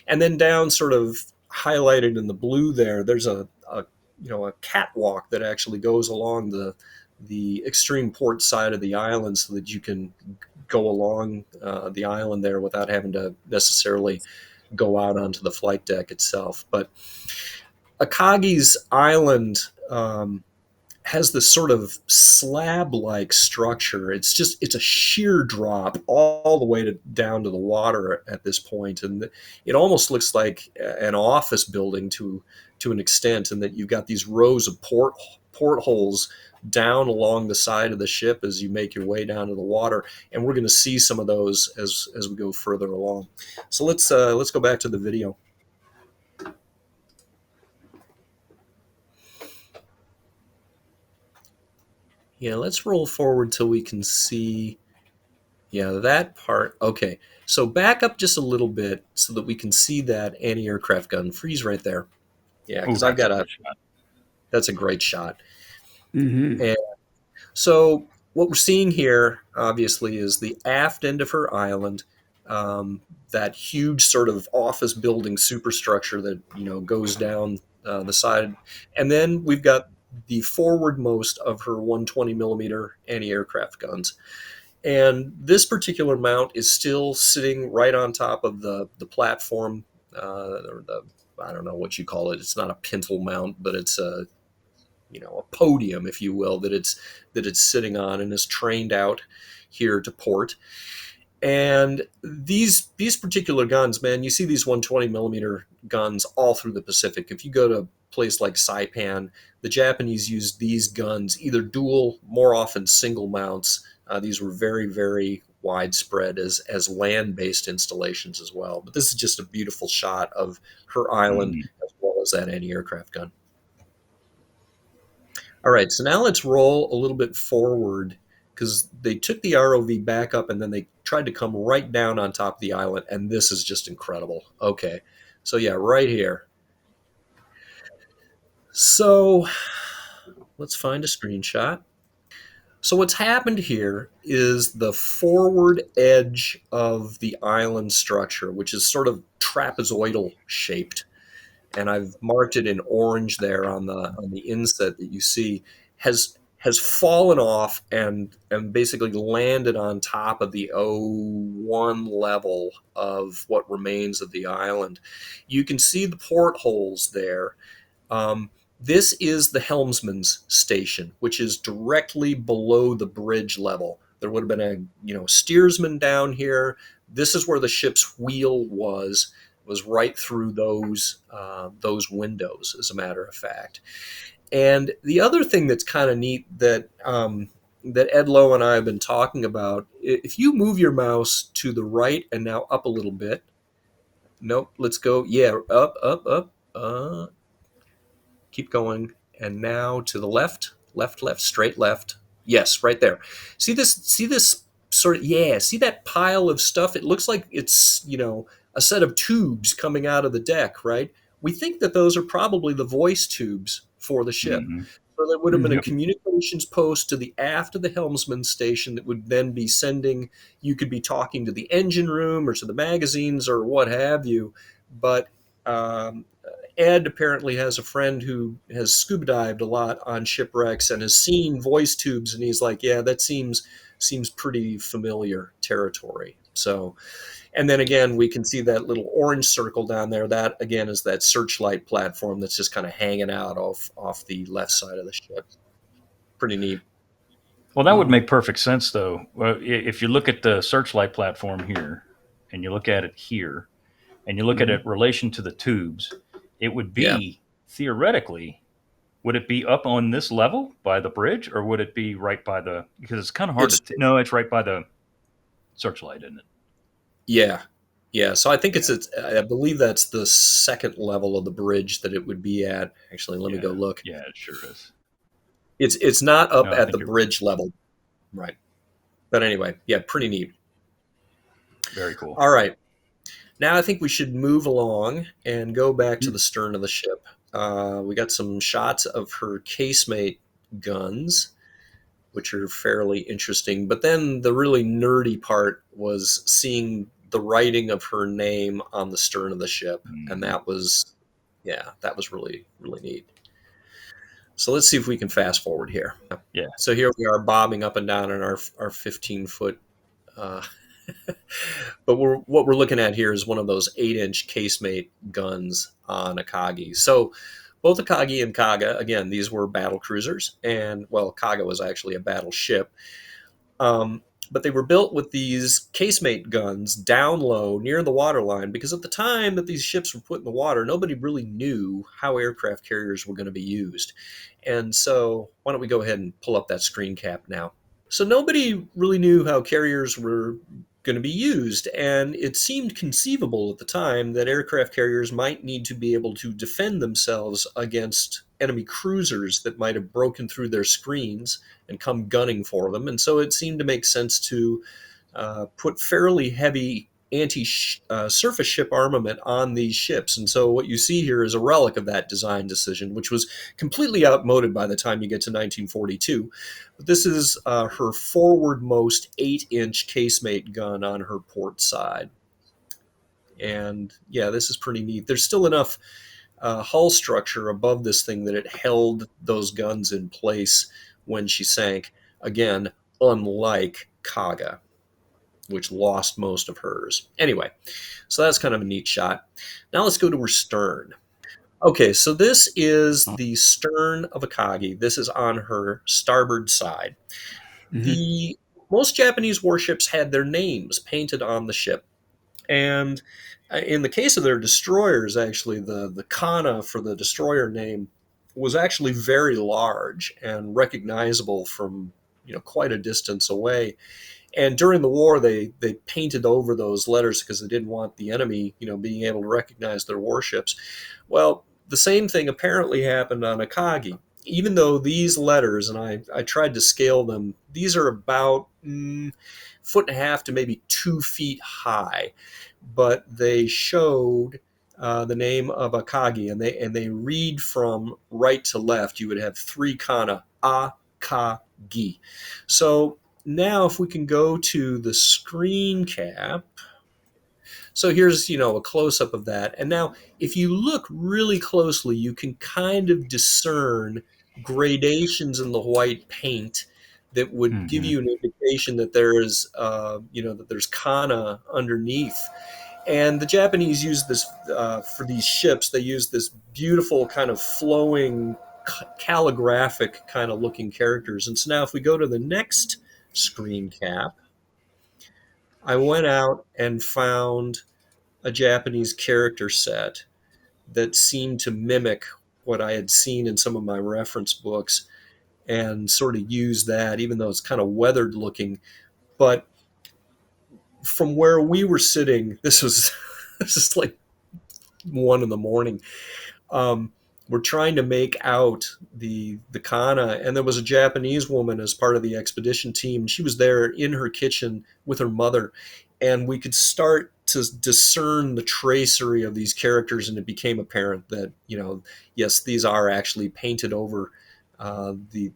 And then down, sort of highlighted in the blue there, there's a catwalk that actually goes along the extreme port side of the island, so that you can go along the island there without having to necessarily go out onto the flight deck itself. But Akagi's island has this sort of slab-like structure. It's a sheer drop all the way down to the water at this point, and it almost looks like an office building to an extent, in that you've got these rows of portholes down along the side of the ship as you make your way down to the water, and we're going to see some of those as we go further along. So let's go back to the video. Yeah, let's roll forward till we can see. Yeah, that part. Okay, so back up just a little bit so that we can see that anti-aircraft gun. Freeze right there. Yeah, Oh, because I've that's a got a. good shot. That's a great shot. Mm-hmm. And so what we're seeing here, obviously, is the aft end of her island. That huge sort of office building superstructure that goes down the side, and then we've got the forwardmost of her 120 millimeter anti-aircraft guns. And this particular mount is still sitting right on top of the platform, or the, I don't know what you call it. It's not a pintle mount, but it's a podium, if you will, that it's sitting on and is trained out here to port. And these particular guns, man, you see these 120 millimeter guns all through the Pacific. If you go to a place like Saipan, the Japanese used these guns, either dual, more often single mounts. These were very, very widespread as land-based installations as well. But this is just a beautiful shot of her island Mm. as well as that anti-aircraft gun. All right, so now let's roll a little bit forward because they took the ROV back up and then they tried to come right down on top of the island, and this is just incredible. Okay, so yeah, right here. So let's find a screenshot. So what's happened here is the forward edge of the island structure, which is sort of trapezoidal shaped, and I've marked it in orange there on the inset that you see, has fallen off and basically landed on top of the O1 level of what remains of the island. You can see the portholes there. This is the helmsman's station, which is directly below the bridge level. There would have been a steersman down here. This is where the ship's wheel was right through those windows, as a matter of fact. And the other thing that's kind of neat that Ed Lowe and I have been talking about, if you move your mouse to the right and now up a little bit, nope, let's go, yeah, up, up, up, keep going, and now to the left, left, left, straight left. Yes, right there. See this sort of, yeah, see that pile of stuff? It looks like it's, a set of tubes coming out of the deck, right? We think that those are probably the voice tubes for the ship. Mm-hmm. So there would have been a Yep. communications post to the aft of the helmsman station that would then be sending, you could be talking to the engine room or to the magazines or what have you. But um, Ed apparently has a friend who has scuba dived a lot on shipwrecks and has seen voice tubes, and he's like, "Yeah, that seems pretty familiar territory." So, and then again, we can see that little orange circle down there. That again is that searchlight platform that's just kind of hanging out off the left side of the ship. Pretty neat. Well, that would Wow. make perfect sense, though. If you look at the searchlight platform here, and you look at it here, and you look at Mm-hmm. it in relation to the tubes, it would Yeah, be theoretically, would it be up on this level by the bridge, or would it be right by the? Because it's kind of hard to. it's No, it's right by the searchlight, isn't it? yeah, yeah. So I think Yeah, I believe that's the second level of the bridge that it would be at. Actually, let me go yeah, look. yeah. It sure is. It's not up No, I at the think you're right. bridge level, right? But anyway, yeah, pretty neat. Very cool. All right, now I think we should move along and go back to the stern of the ship. We got some shots of her casemate guns, which are fairly interesting. But then the really nerdy part was seeing the writing of her name on the stern of the ship, and Mm-hmm. that was really really neat. So let's see if we can fast forward here. Yeah. So here we are bobbing up and down in our 15-foot. Uh, but what we're looking at here is one of those 8-inch casemate guns on AKAGI. So both AKAGI and KAGA, again, these were battle cruisers, and well, KAGA was actually a battleship. But they were built with these casemate guns down low near the waterline because at the time that these ships were put in the water, nobody really knew how aircraft carriers were going to be used. And so, why don't we go ahead and pull up that screen cap now? So, nobody really knew how carriers were going to be used, and it seemed conceivable at the time that aircraft carriers might need to be able to defend themselves against enemy cruisers that might have broken through their screens and come gunning for them. And so it seemed to make sense to put fairly heavy anti-surface ship armament on these ships. And so what you see here is a relic of that design decision, which was completely outmoded by the time you get to 1942. But this is her forwardmost 8-inch casemate gun on her port side. And yeah, this is pretty neat. There's still enough hull structure above this thing that it held those guns in place when she sank. Again, unlike KAGA, which lost most of hers. Anyway, so that's kind of a neat shot. Now let's go to her stern. Okay, so this is the stern of AKAGI. This is on her starboard side. The most Japanese warships had their names painted on the ship. And in the case of their destroyers, actually, the kana for the destroyer name was actually very large and recognizable from quite a distance away. And during the war, they painted over those letters because they didn't want the enemy, being able to recognize their warships. Well, the same thing apparently happened on AKAGI. Even though these letters, and I tried to scale them, these are about foot and a half to maybe 2 feet high, but they showed the name of AKAGI, and they read from right to left. You would have 3 kana, AKAGI. So now if we can go to the screen cap. So here's, a close-up of that. And now if you look really closely, you can kind of discern gradations in the white paint that would give you an indication that there's, that there's kana underneath. And the Japanese use this for these ships. They use this beautiful kind of flowing calligraphic kind of looking characters. And so now if we go to the next screen cap, I went out and found a Japanese character set that seemed to mimic what I had seen in some of my reference books and sort of use that, even though it's kind of weathered looking. But from where we were sitting, this is like 1 a.m. We're trying to make out the kana, and there was a Japanese woman as part of the expedition team. She was there in her kitchen with her mother, and we could start to discern the tracery of these characters, and it became apparent that yes, these are actually painted over the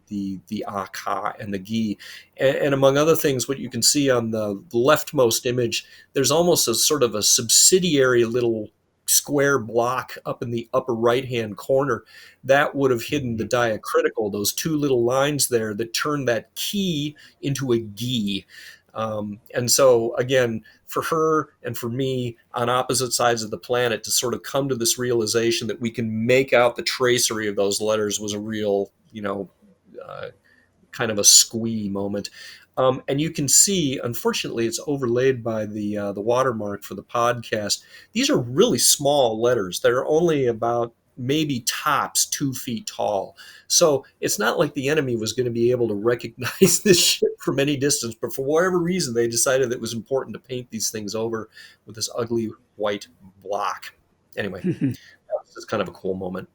aka and the gi, and among other things, what you can see on the leftmost image, there's almost a sort of a subsidiary little square block up in the upper right hand corner that would have hidden the diacritical, those 2 little lines there that turn that key into a gi. And so again, for her and for me on opposite sides of the planet to sort of come to this realization that we can make out the tracery of those letters was a real kind of a squee moment. And you can see, unfortunately, it's overlaid by the watermark for the podcast. These are really small letters. They're only about maybe tops 2 feet tall. So it's not like the enemy was going to be able to recognize this ship from any distance. But for whatever reason, they decided that it was important to paint these things over with this ugly white block. Anyway, that was just kind of a cool moment.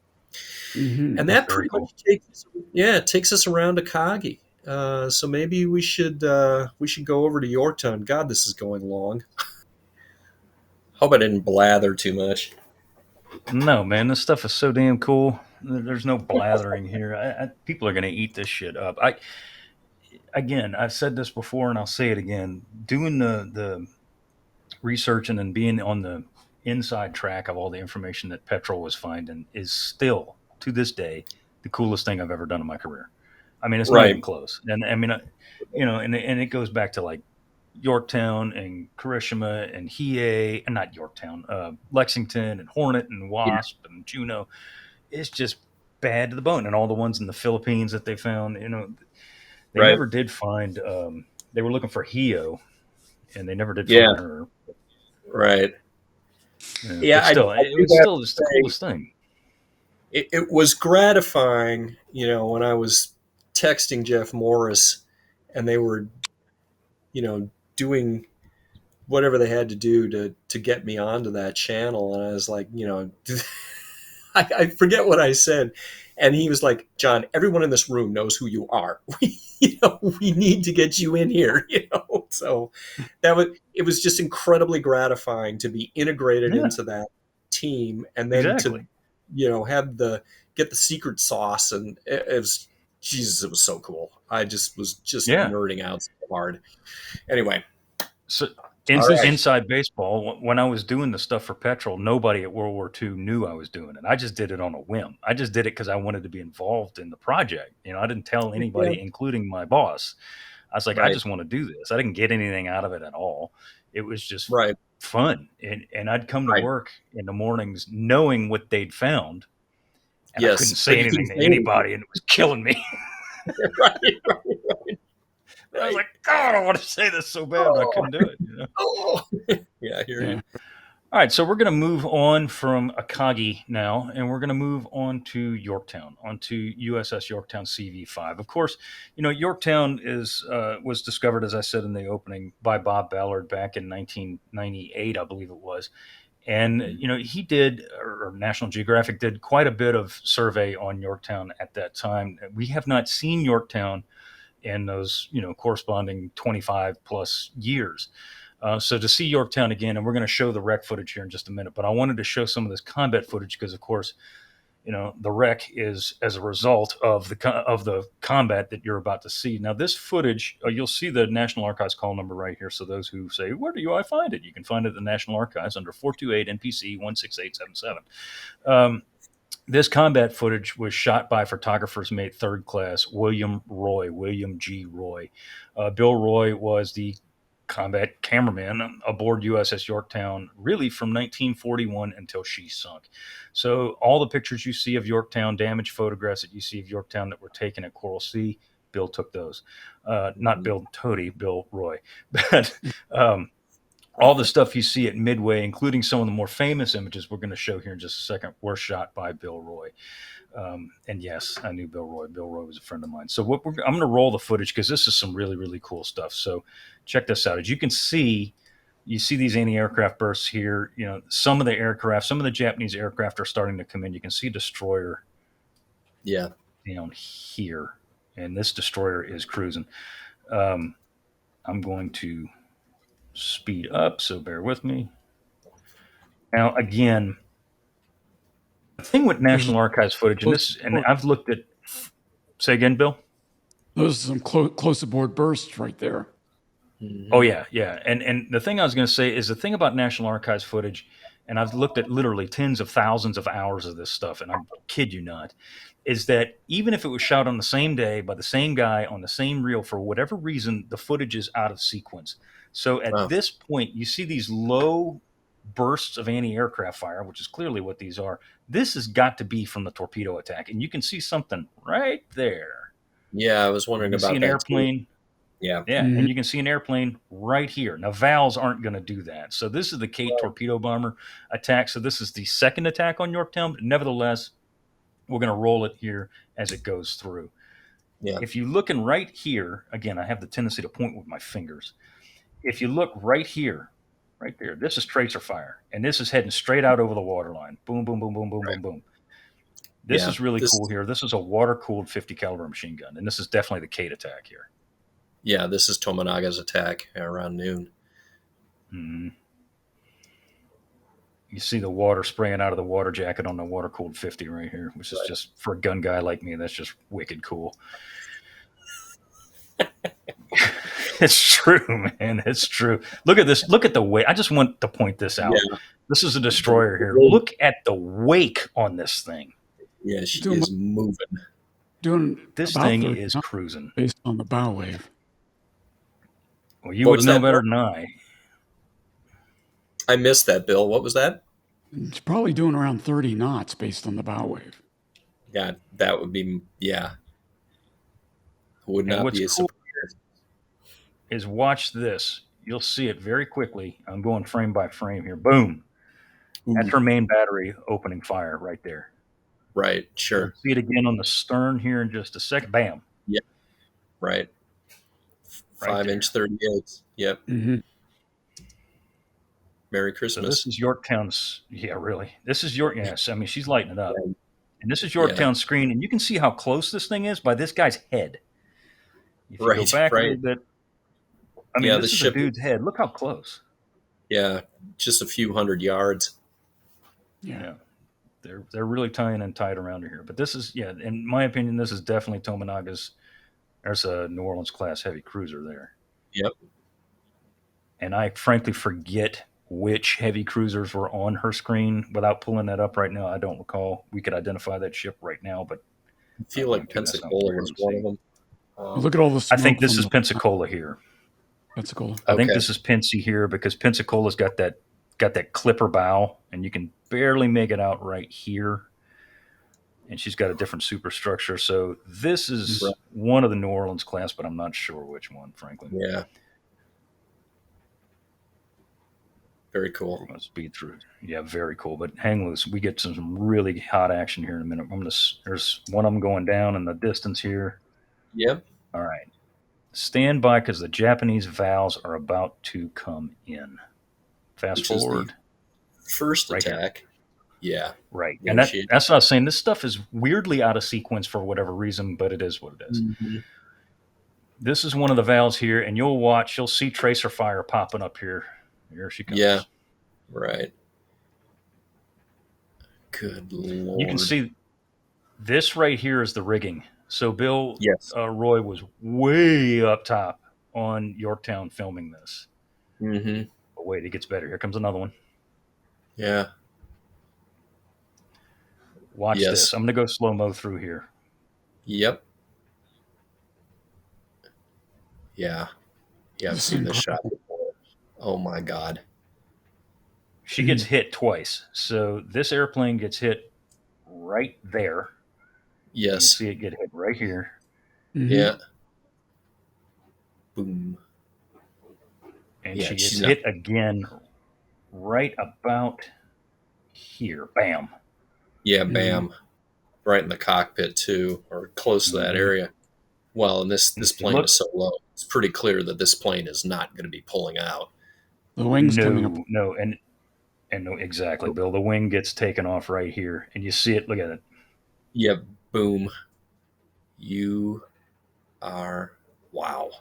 And that pretty much takes us around to KAGI. So maybe we should go over to Yorktown. God, this is going long. Hope I didn't blather too much. No, man, this stuff is so damn cool. There's no blathering here. People are going to eat this shit up. I've said this before, and I'll say it again. Doing the researching and being on the inside track of all the information that Petrol was finding is still, to this day, the coolest thing I've ever done in my career. I mean, it's not even close. And I mean, and it goes back to like Yorktown and Kirishima and Hiei, and not Yorktown, Lexington and Hornet and Wasp and Juno. It's just bad to the bone. And all the ones in the Philippines that they found, they never did find. They were looking for Hio, and they never did find her. Right. Yeah. But still, it's still just the coolest thing. It was gratifying, when I was texting Jeff Morris, and they were, doing whatever they had to do to get me onto that channel, and I was like, I forget what I said. And he was like, John, everyone in this room knows who you are. We need to get you in here. So it was just incredibly gratifying to be integrated Yeah, into that team, and then to, exactly. have get the secret sauce, and it was, Jesus, it was so cool. I just was just Yeah. nerding out so hard. Anyway, So all right. inside baseball, when I was doing the stuff for Petrol, nobody at World War II knew I was doing it. I just did it on a whim. I just did it because I wanted to be involved in the project. I didn't tell Yeah. anybody, including my boss. I was like, I Right. just want to do this. I didn't get anything out of it at all. It was just Right. fun. And I'd come to Right. work in the mornings knowing what they'd found. And I couldn't Yes, but say you couldn't anything say to anything. anybody, and it was killing me. Right. Right. I was Right. like, God, I want to say this so bad, but I Oh. couldn't do it. Oh. Yeah, I hear you. Yeah. All right, so we're going to move on from AKAGI now, and we're going to move on to Yorktown, onto USS Yorktown CV-5. Of course, Yorktown was discovered, as I said in the opening, by Bob Ballard back in 1998, I believe it was. And he did, or National Geographic did, quite a bit of survey on Yorktown at that time. We have not seen Yorktown in those corresponding 25 plus years. So to see Yorktown again, and we're going to show the wreck footage here in just a minute, but I wanted to show some of this combat footage because, of course, the wreck is as a result of the combat that you're about to see. Now, this footage, you'll see the National Archives call number right here. So those who say, "Where do I find it?" You can find it at the National Archives under 428 NPC 16877. This combat footage was shot by photographer's mate third class William G. Roy. Bill Roy was the combat cameraman aboard USS Yorktown, really from 1941 until she sunk. So all the pictures you see of Yorktown, damaged photographs that you see of Yorktown that were taken at Coral Sea, Bill took those. Not Bill Toady, Bill Roy. But all the stuff you see at Midway, including some of the more famous images we're going to show here in just a second, were shot by Bill Roy. And yes, I knew Bill Roy. Bill Roy was a friend of mine. So I'm going to roll the footage because this is some really, really cool stuff. So check this out. As you can see, you see these anti-aircraft bursts here. Some of the aircraft, some of the Japanese aircraft are starting to come in. You can see destroyer Yeah. down here, and this destroyer is cruising. I'm going to speed up, so bear with me. Now, again, the thing with Those, National Archives footage, and I've looked at. Say again, Bill. those are some close aboard bursts right there. Oh yeah, yeah. And the thing I was going to say is the thing about National Archives footage, and I've looked at literally tens of thousands of hours of this stuff, and I kid you not, is that even if it was shot on the same day by the same guy on the same reel, for whatever reason, the footage is out of sequence. So at Wow. this point, you see these low bursts of anti-aircraft fire, which is clearly what these are. This has got to be from the torpedo attack, and you can see something right there. Yeah, I was You wondering can see about an that too. airplane. Yeah. Yeah, Mm-hmm. and you can see an airplane right here. Now, Vals aren't going to do that. So this is the Kate torpedo bomber attack. So this is the second attack on Yorktown. But nevertheless, we're going to roll it here as it goes through. Yeah. If you look in right here, again, I have the tendency to point with my fingers. If you look right here, right there, this is tracer fire. And this is heading straight out over the waterline. Boom, boom, boom, boom, boom, Right. boom, boom. This Yeah. is really cool here. This is a water-cooled 50 caliber machine gun. And this is definitely the Kate attack here. Yeah, this is Tomonaga's attack around noon. Mm-hmm. You see the water spraying out of the water jacket on the water cooled 50 right here, which is just, for a gun guy like me, that's just wicked cool. It's true, man. It's true. Look at this. Look at the weight. I just want to point this out. Yeah. This is a destroyer here. Look at the wake on this thing. Yeah, she is moving. This about thing 30 is knots cruising. based on the bow wave. Well, you What would was know that, better Bill? than I. I missed that, Bill. What was that? It's probably doing around 30 knots based on the bow wave. Yeah, that would be, yeah. Would And not what's be a cool surprise. is watch this. You'll see it very quickly. I'm going frame by frame here. Boom. That's her main battery opening fire right there. Right, sure. You'll see it again on the stern here in just a second. Bam. Yeah, right. Right 5-inch 38s. Yep. Mm-hmm. Merry So Christmas. this is Yorktown's. Yeah, really. This is York. Yes, I mean she's lighting it up. And this is Yeah. Yorktown screen, and you can see how close this thing is by this guy's head. If you go Right. back a little Right. bit, I mean, Yeah. The this is a ship. dude's head. Look how close. Yeah. Just a few hundred yards. Yeah. Yeah. They're really tying in tight around here. But this is, yeah, in my opinion, this is definitely Tominaga's. There's a New Orleans class heavy cruiser there. Yep. And I frankly forget which heavy cruisers were on her screen. Without pulling that up right now, I don't recall. We could identify that ship right now, but I I'm feel not like going to. That sounds Pensacola weird. was Let's one see. of them. Look at all the I smoke think this from is the Pensacola here. Pensacola. I think Okay. this is Pensy here because Pensacola's got that clipper bow, and you can barely make it out right here. And she's got a different superstructure. So this is Right. one of the New Orleans class, but I'm not sure which one, frankly. Yeah. Very We're cool. going to speed through. Yeah, very cool. But hang loose. We get some really hot action here in a minute. There's one of them going down in the distance here. Yep. All right. Stand by because the Japanese valves are about to come in. Fast Which is forward. the first Right here. attack. Yeah. Right. Yeah, And she- that's what I was saying. This stuff is weirdly out of sequence for whatever reason, but it is what it is. Mhm. This is one of the valves here, and you'll see tracer fire popping up here. Here she comes. Yeah. Right. Good Lord. You can see this right here is the rigging. So Bill Yes. Roy was way up top on Yorktown filming this. Mm-hmm. But wait, it gets better. Here comes another one. Yeah. Watch Yes. this. I'm going to go slow-mo through here. Yep. Yeah. Yeah, I've This seen is this shot before. Oh my God. She gets hit twice. So this airplane gets hit right there. You Yes. see it get hit right here. Mhm. Yeah. Boom. And Yeah, she she's gets not- hit again right about here. Bam. Yeah, bam. Right in the cockpit too, or close to that Mhm. area. Well, and this If you plane look- is so low. It's pretty clear that this plane is not going to be pulling out. The wings coming up. No, and no, exactly, Bill. The wing gets taken off right here, and you see it. Look at it. Yep. Boom. You are wow.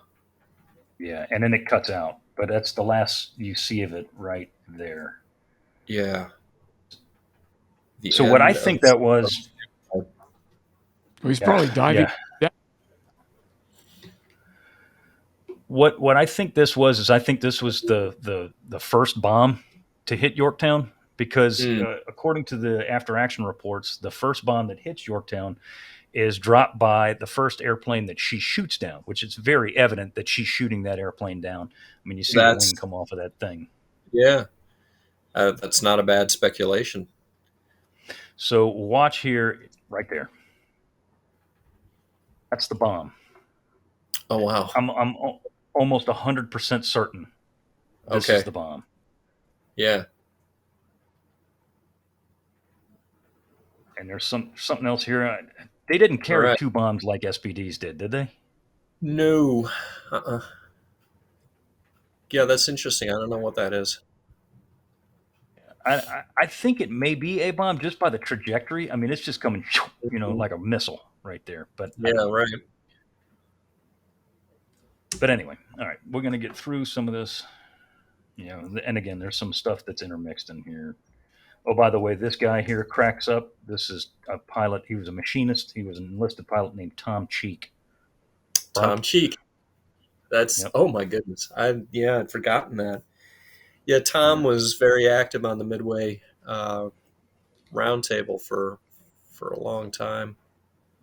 Yeah, and then it cuts out, but that's the last you see of it right there. Yeah. The So what I end think of- that was, Well, he's probably diving. yeah. What I think this was is I think this was the first bomb to hit Yorktown because according to the after action reports, the first bomb that hits Yorktown is dropped by the first airplane that she shoots down, which is very evident that she's shooting that airplane down. I mean, you see the wing come off of that thing. Yeah. That's not a bad speculation. So watch here, right there. That's the bomb. Oh wow. I'm almost 100% certain this Okay. is the bomb. Yeah. And there's something else here. They didn't carry Right. two bombs like SPDs did they? No. Yeah, that's interesting. I don't know what that is. I think it may be a bomb just by the trajectory. I mean, it's just coming, like a missile right there. But Yeah, right. But anyway, all right, we're gonna get through some of this. And again, there's some stuff that's intermixed in here. Oh, by the way, this guy here cracks up. This is a pilot. He was a machinist. He was an enlisted pilot named Tom Cheek. Tom Cheek. That's Yep. Oh my goodness. I'd forgotten that. Yeah, Tom was very active on the Midway roundtable for a long time.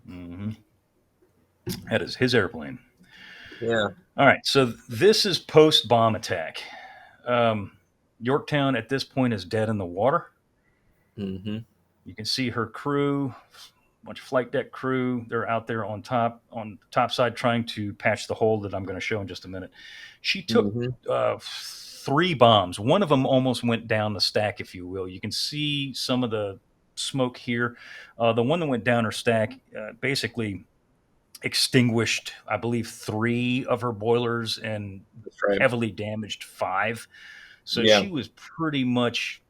Mm-hmm. That is his airplane. Yeah. All right, so this is post bomb attack. Yorktown at this point is dead in the water. Mm-hmm. You can see her crew, a bunch of flight deck crew. They're out there on top side trying to patch the hole that I'm going to show in just a minute. She took 3 bombs. One of them almost went down the stack, if you will. You can see some of the smoke here. The one that went down her stack basically extinguished, I believe, 3 of her boilers and That's right. heavily damaged 5. So Yeah. she was pretty much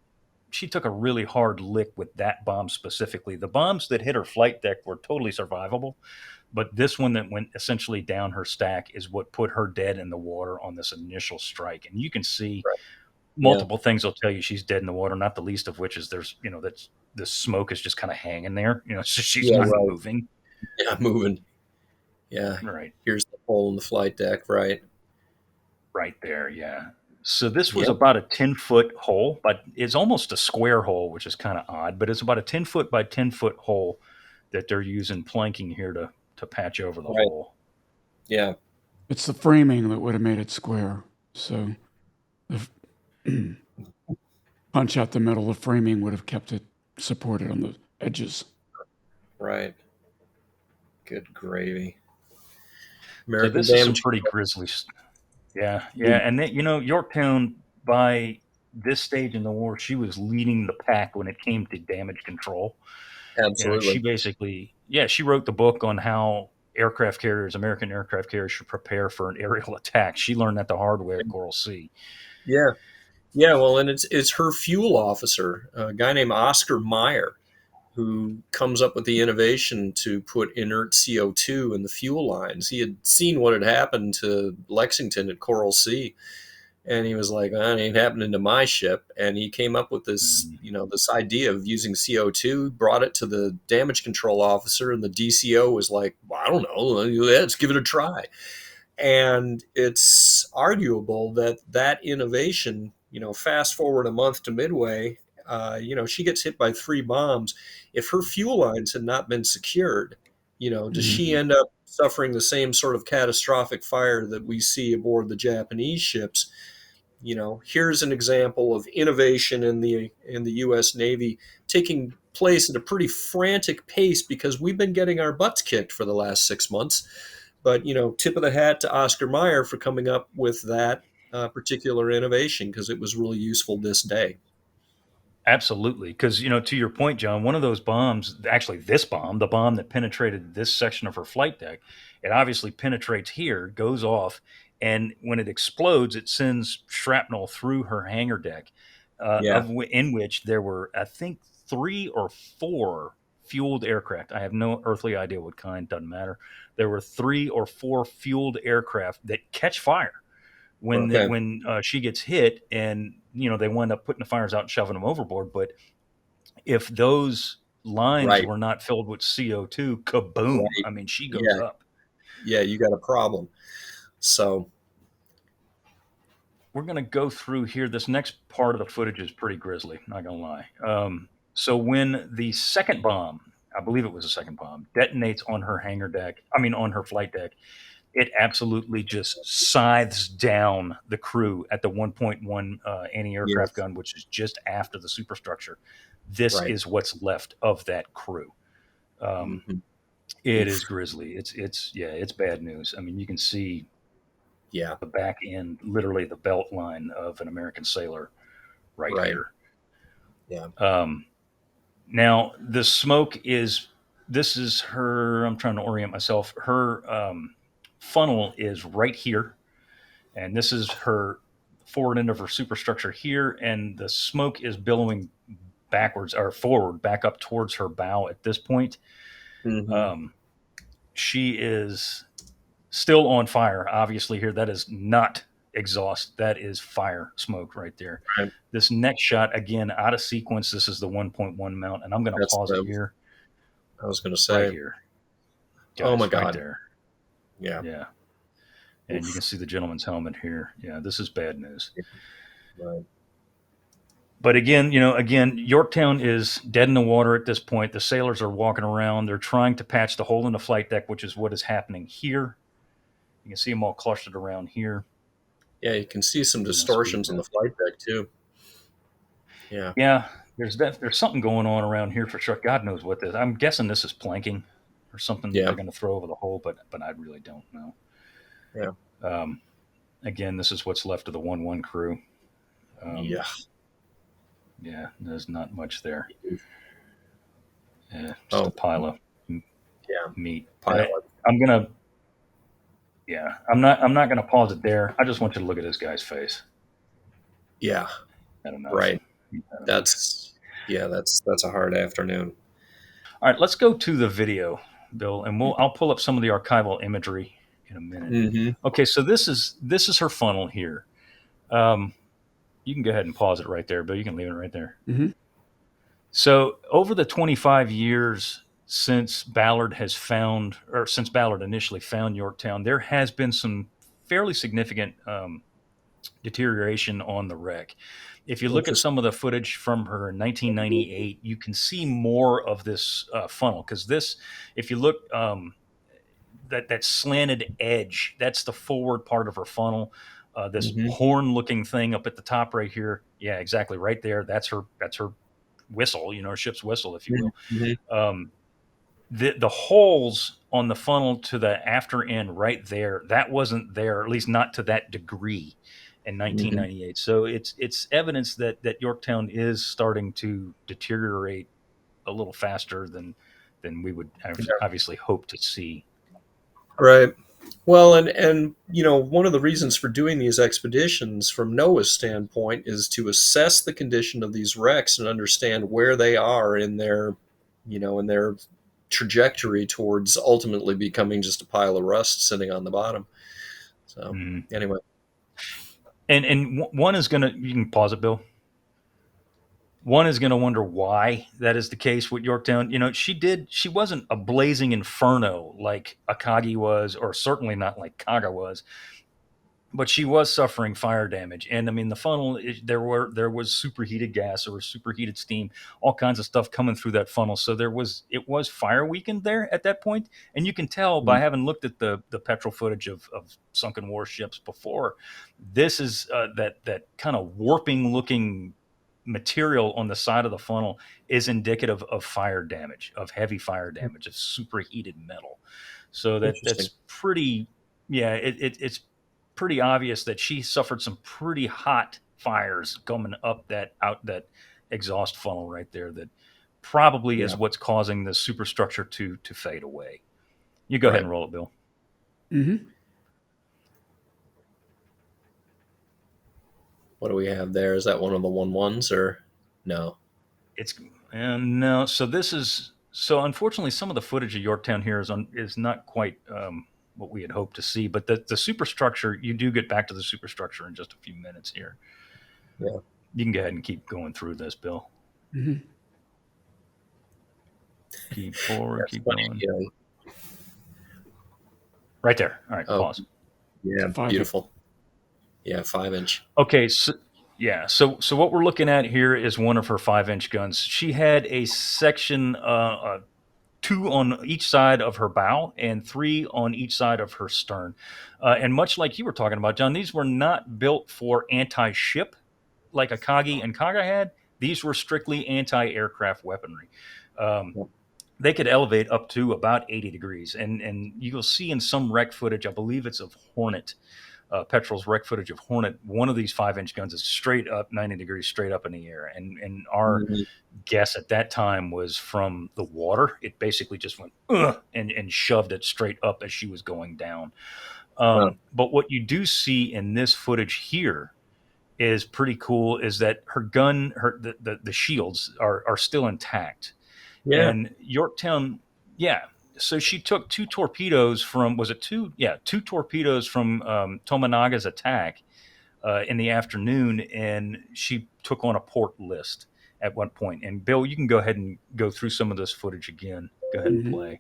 she took a really hard lick with that bomb specifically. The bombs that hit her flight deck were totally survivable, but this one that went essentially down her stack is what put her dead in the water on this initial strike. And you can see Right. Yeah. multiple things will tell you she's dead in the water, not the least of which is there's, that's the smoke is just kind of hanging there. So she's Yeah. not Right. moving. Yeah. Moving. Yeah. Right. Here's the hole in the flight deck. Right. Right there. Yeah. So this was Yep. about a 10-foot hole, but it's almost a square hole, which is kind of odd, but it's about a 10-foot by 10-foot hole that they're using planking here to patch over the Right. hole. Yeah. It's the framing that would have made it square. So the punch out the middle, the framing would have kept it supported on the edges. Right. Good gravy. So American this is some damage. pretty grisly. Yeah. And then, Yorktown, by this stage in the war, she was leading the pack when it came to damage control. She Absolutely. basically, she wrote the book on how American aircraft carriers should prepare for an aerial attack. She learned that the hard way at Coral Sea. Yeah. Yeah. Well, and it's her fuel officer, a guy named Oscar Meyer, who comes up with the innovation to put inert CO2 in the fuel lines. He had seen what had happened to Lexington at Coral Sea, and he was like, "That ain't happening to my ship." And he came up with this, this idea of using CO2. Brought it to the damage control officer, and the DCO was like, well, "I don't know, let's give it a try." And it's arguable that innovation, fast forward a month to Midway, she gets hit by 3 bombs. If her fuel lines had not been secured, does she end up suffering the same sort of catastrophic fire that we see aboard the Japanese ships? Here's an example of innovation in the U.S. Navy taking place at a pretty frantic pace because we've been getting our butts kicked for the last 6 months. But tip of the hat to Oscar Meyer for coming up with that particular innovation, because it was really useful this day. Absolutely. Because, to your point, John, one of those bombs, actually this bomb, the bomb that penetrated this section of her flight deck, it obviously penetrates here, goes off, and when it explodes, it sends shrapnel through her hangar deck, Yeah. in which there were, I think, 3 or 4 fueled aircraft. I have no earthly idea what kind, doesn't matter. There were 3 or 4 fueled aircraft that catch fire Okay. when she gets hit, and they wind up putting the fires out and shoving them overboard. But if those lines Right. were not filled with CO2, kaboom! Right. I mean, she goes Yeah. up. Yeah. You got a problem. So. We're going to go through here. This next part of the footage is pretty grisly, not going to lie. So when the second bomb, I believe it was the second bomb, detonates on her hangar deck, on her flight deck, it absolutely just scythes down the crew at the 1.1 anti-aircraft Yes. gun, which is just after the superstructure. This Right. is what's left of that crew. Mhm. It Oof. is grisly. It's bad news. I mean, you can see Yeah. the back end, literally the belt line of an American sailor right Right. here. Yeah. Now the smoke this is her. I'm trying to orient myself. Her funnel is right here, and this is her forward end of her superstructure here, and the smoke is billowing backwards or forward, back up towards her bow at this point. Mhm. She is still on fire, obviously, here. That is not exhaust. That is fire smoke right there. Right. This next shot, again, out of sequence. This is the 1.1 mount, and I'm going to That's pause what it here, I was going to right say. here. Oh my Guys, right God. there. Yeah. Yeah. And you can see the gentleman's helmet here. Yeah, this is bad news. Right. But again, Yorktown is dead in the water at this point. The sailors are walking around. They're trying to patch the hole in the flight deck, which is what is happening here. You can see them all clustered around here. Yeah, you can see some Speed distortions in that. the flight deck too. Yeah. Yeah, there's something going on around here for sure. God knows what this. I'm guessing this is planking or something that Yeah. they're going to throw over the hole, but I really don't know. Yeah. Again, this is what's left of the 1-1 crew. Yeah. Yeah, there's not much there. Yeah, just Oh. a pile of Yeah. meat. Pilot. I'm gonna. Yeah, I'm not gonna pause it there. I just want you to look at this guy's face. Yeah. I don't know. Right. That's a hard afternoon. All right, let's go to the video, Bill, and I'll pull up some of the archival imagery in a minute. Mm-hmm. Okay, so this is her funnel here. You can go ahead and pause it right there, Bill. You can leave it right there. Mm-hmm. So over the 25 years since Ballard since Ballard initially found Yorktown, there has been some fairly significant deterioration on the wreck. If you look at Interesting. some of the footage from her in 1998, you can see more of this funnel because if you look, that slanted edge, that's the forward part of her funnel. This Mm-hmm. horn-looking thing up at the top right here, yeah, exactly, right there. That's her whistle, her ship's whistle, if you will. Mm-hmm. The holes on the funnel to the after end right there, that wasn't there, or at least not to that degree in Mm-hmm. 1998. So it's evidence that Yorktown is starting to deteriorate a little faster than we would obviously hope to see. Right. Well, and one of the reasons for doing these expeditions from NOAA's standpoint is to assess the condition of these wrecks and understand where they are in their trajectory towards ultimately becoming just a pile of rust sitting on the bottom. So, Mm. anyway. And one is gonna, you can pause it, Bill. One is going to wonder why that is the case with Yorktown. She wasn't a blazing inferno like AKAGI was, or certainly not like KAGA was, but she was suffering fire damage. And I mean, the funnel, there was superheated gas, or superheated steam, all kinds of stuff coming through that funnel. So it was fire weakened there at that point. And you can tell by having looked at the petrol footage of sunken warships before. This is that kind of warping looking material on the side of the funnel is indicative of fire damage, of heavy fire damage, of superheated metal. So Interesting. that's pretty, yeah, it's pretty obvious that she suffered some pretty hot fires coming up that exhaust funnel right there. That probably Yeah. is what's causing the superstructure to fade away. You go ahead Right. and roll it, Bill. Mm-hmm. What do we have there? Is that one of the 1-1s or no? It's no. So unfortunately, some of the footage of Yorktown here is not quite what we had hoped to see. But the superstructure, you do get back to the superstructure in just a few minutes here. Yeah. You can go ahead and keep going through this, Bill. Mm-hmm. Keep forward, That's keep funny, going. Right there. All right, Oh, pause. yeah, 5 beautiful. Yeah, 5-inch. Okay, so yeah, so what we're looking at here is one of her 5-inch guns. She had a section, 2 on each side of her bow and 3 on each side of her stern. And much like you were talking about, John, these were not built for anti-ship like AKAGI and KAGA had. These were strictly anti-aircraft weaponry. Yep. They could elevate up to about 80 degrees. And you'll see in some wreck footage, I believe it's of Hornet, Petrol's wreck footage of Hornet, one of these 5-inch guns is straight up 90 degrees, straight up in the air. And our Mhm. guess at that time was from the water. It basically just went and shoved it straight up as she was going down. Wow. But what you do see in this footage here is pretty cool. Is that her gun, the shields are still intact. Yeah. And Yorktown, yeah. So she took 2 torpedoes from, was it 2? Yeah, 2 torpedoes from Tomonaga's attack in the afternoon, and she took on a port list at one point. And Bill, you can go ahead and go through some of this footage again. Go ahead and Mm-hmm. play.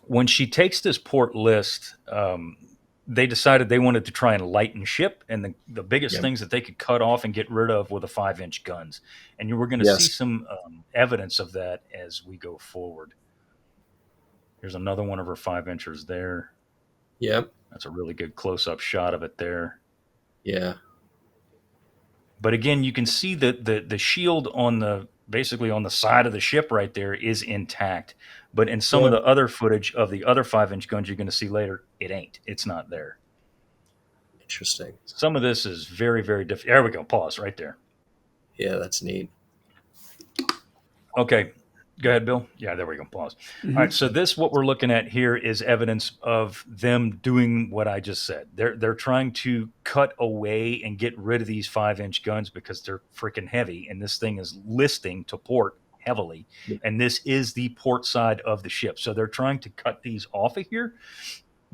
When she takes this port list, they decided they wanted to try and lighten ship, and the biggest Yeah. things that they could cut off and get rid of were the 5-inch guns. And you were going to see Yes. some evidence of that as we go forward. Here's another one of her 5-inchers there. Yep. That's a really good close-up shot of it there. Yeah. But again, you can see that the shield basically on the side of the ship right there is intact. But in some of Yeah. the other footage of the other 5-inch guns you're going to see later, it ain't. It's not there. Interesting. Some of this is very, very different. There we go. Pause right there. Yeah, that's neat. Okay. Go ahead, Bill. Yeah, there we go. Pause. All right. Mm-hmm. So this, what we're looking at here, is evidence of them doing what I just said. They're trying to cut away and get rid of these 5-inch guns because they're freaking heavy, and this thing is listing to port heavily, and this is the port side of the ship. So they're trying to cut these off of here.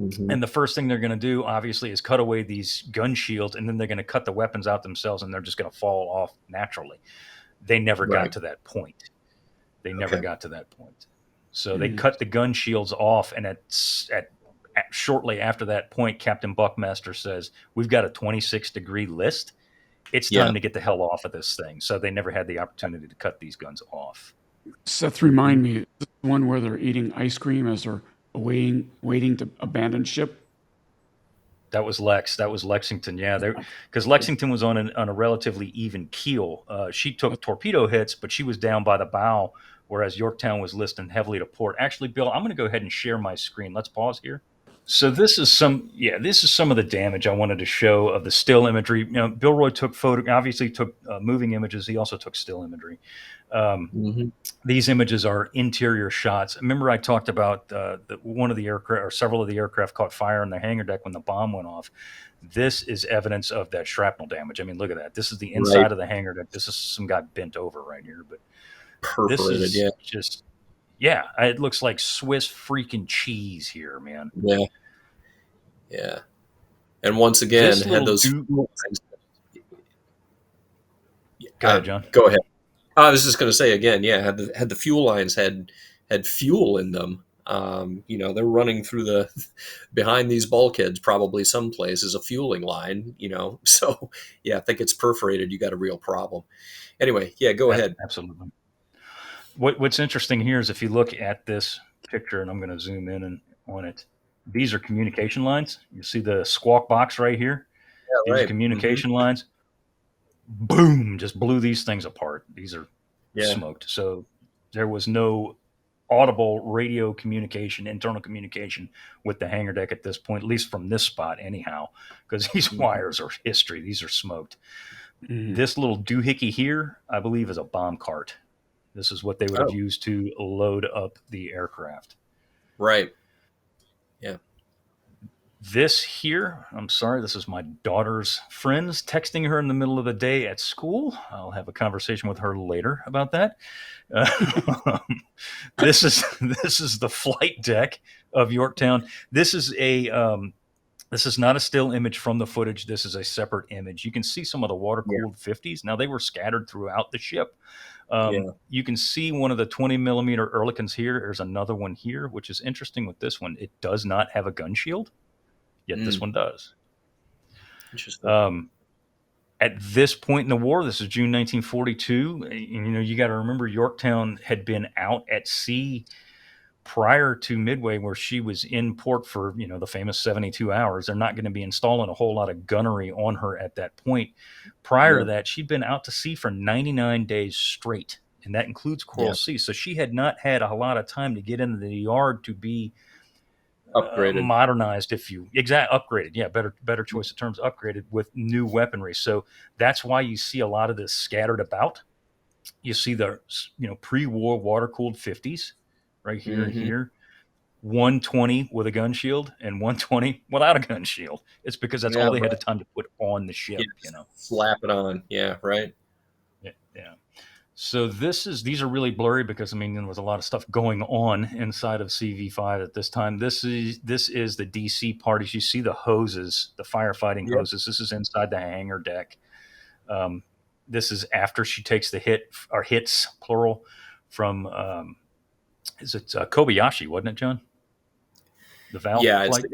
Mm-hmm. And the first thing they're going to do, obviously, is cut away these gun shields, and then they're going to cut the weapons out themselves, and they're just going to fall off naturally. They never got Right. to that point. They never Okay. got to that point. So they cut the gun shields off, and at shortly after that point, Captain Buckmaster says, "We've got a 26-degree list. It's Yeah. time to get the hell off of this thing." So they never had the opportunity to cut these guns off. Seth, remind me, is this the one where they're eating ice cream as they're waiting to abandon ship? That was Lex. That was Lexington. Yeah, because Lexington was on a relatively even keel. She took torpedo hits, but she was down by the bow, whereas Yorktown was listing heavily to port. Actually, Bill, I'm going to go ahead and share my screen. Let's pause here. So this is some of the damage I wanted to show of the still imagery. You know, Bill Roy obviously took moving images. He also took still imagery. Mm-hmm. These images are interior shots. Remember, I talked about one of the aircraft, or several of the aircraft, caught fire on the hangar deck when the bomb went off. This is evidence of that shrapnel damage. I mean, look at that. This is the inside Right. of the hangar deck. This is some guy bent over right here, but this Perforated. is Yeah. just, yeah, it looks like Swiss freaking cheese here, man. Yeah. Yeah. And once again, This had little those. Go ahead, John. Go ahead. I was just going to say again, yeah, had the fuel lines had fuel in them. You know, they're running through the behind these bulkheads. Probably someplace is a fueling line. You know, so yeah, I think it's perforated. You got a real problem. Anyway, yeah, go ahead. Absolutely. What's interesting here is if you look at this picture, and I'm going to zoom in on it. These are communication lines. You see the squawk box right here. Yeah, These right. are communication lines. Boom! Just blew these things apart. These are Yeah. smoked. So there was no audible radio communication, internal communication with the hangar deck at this point, at least from this spot, anyhow, because these wires are history. These are smoked. This little doohickey here, I believe, is a bomb cart. This is what they would have used to load up the aircraft. Right. Yeah. This here, I'm sorry, this is my daughter's friends texting her in the middle of the day at school. I'll have a conversation with her later about that. This is the flight deck of Yorktown. This is not a still image from the footage. This is a separate image. You can see some of the water-cooled 50s. Now, they were scattered throughout the ship. You can see one of the 20 millimeter Ehrlichens here. There's another one here, which is interesting with this one. It does not have a gun shield, yet this one does. Interesting. At this point in the war, this is June 1942. And, you know, you got to remember Yorktown had been out at sea prior to Midway, where she was in port for, you know, the famous 72 hours. They're not going to be installing a whole lot of gunnery on her at that point. Prior to that, she'd been out to sea for 99 days straight, and that includes Coral Sea. So she had not had a lot of time to get into the yard to be upgraded, modernized, upgraded. Yeah, better choice of terms, upgraded with new weaponry. So that's why you see a lot of this scattered about. You see the, you know, pre-war water-cooled 50s right here and here. 120 with a gun shield and 120 without a gun shield. It's because that's all they had the time to put on the ship, you know. Slap it on. Yeah, right. Yeah. So these are really blurry because, I mean, there was a lot of stuff going on inside of CV5 at this time. This is the DC part. As you see the hoses, the firefighting hoses. This is inside the hangar deck. This is after she takes the hits, plural, from is it Kobayashi, wasn't it, John? The Val flight?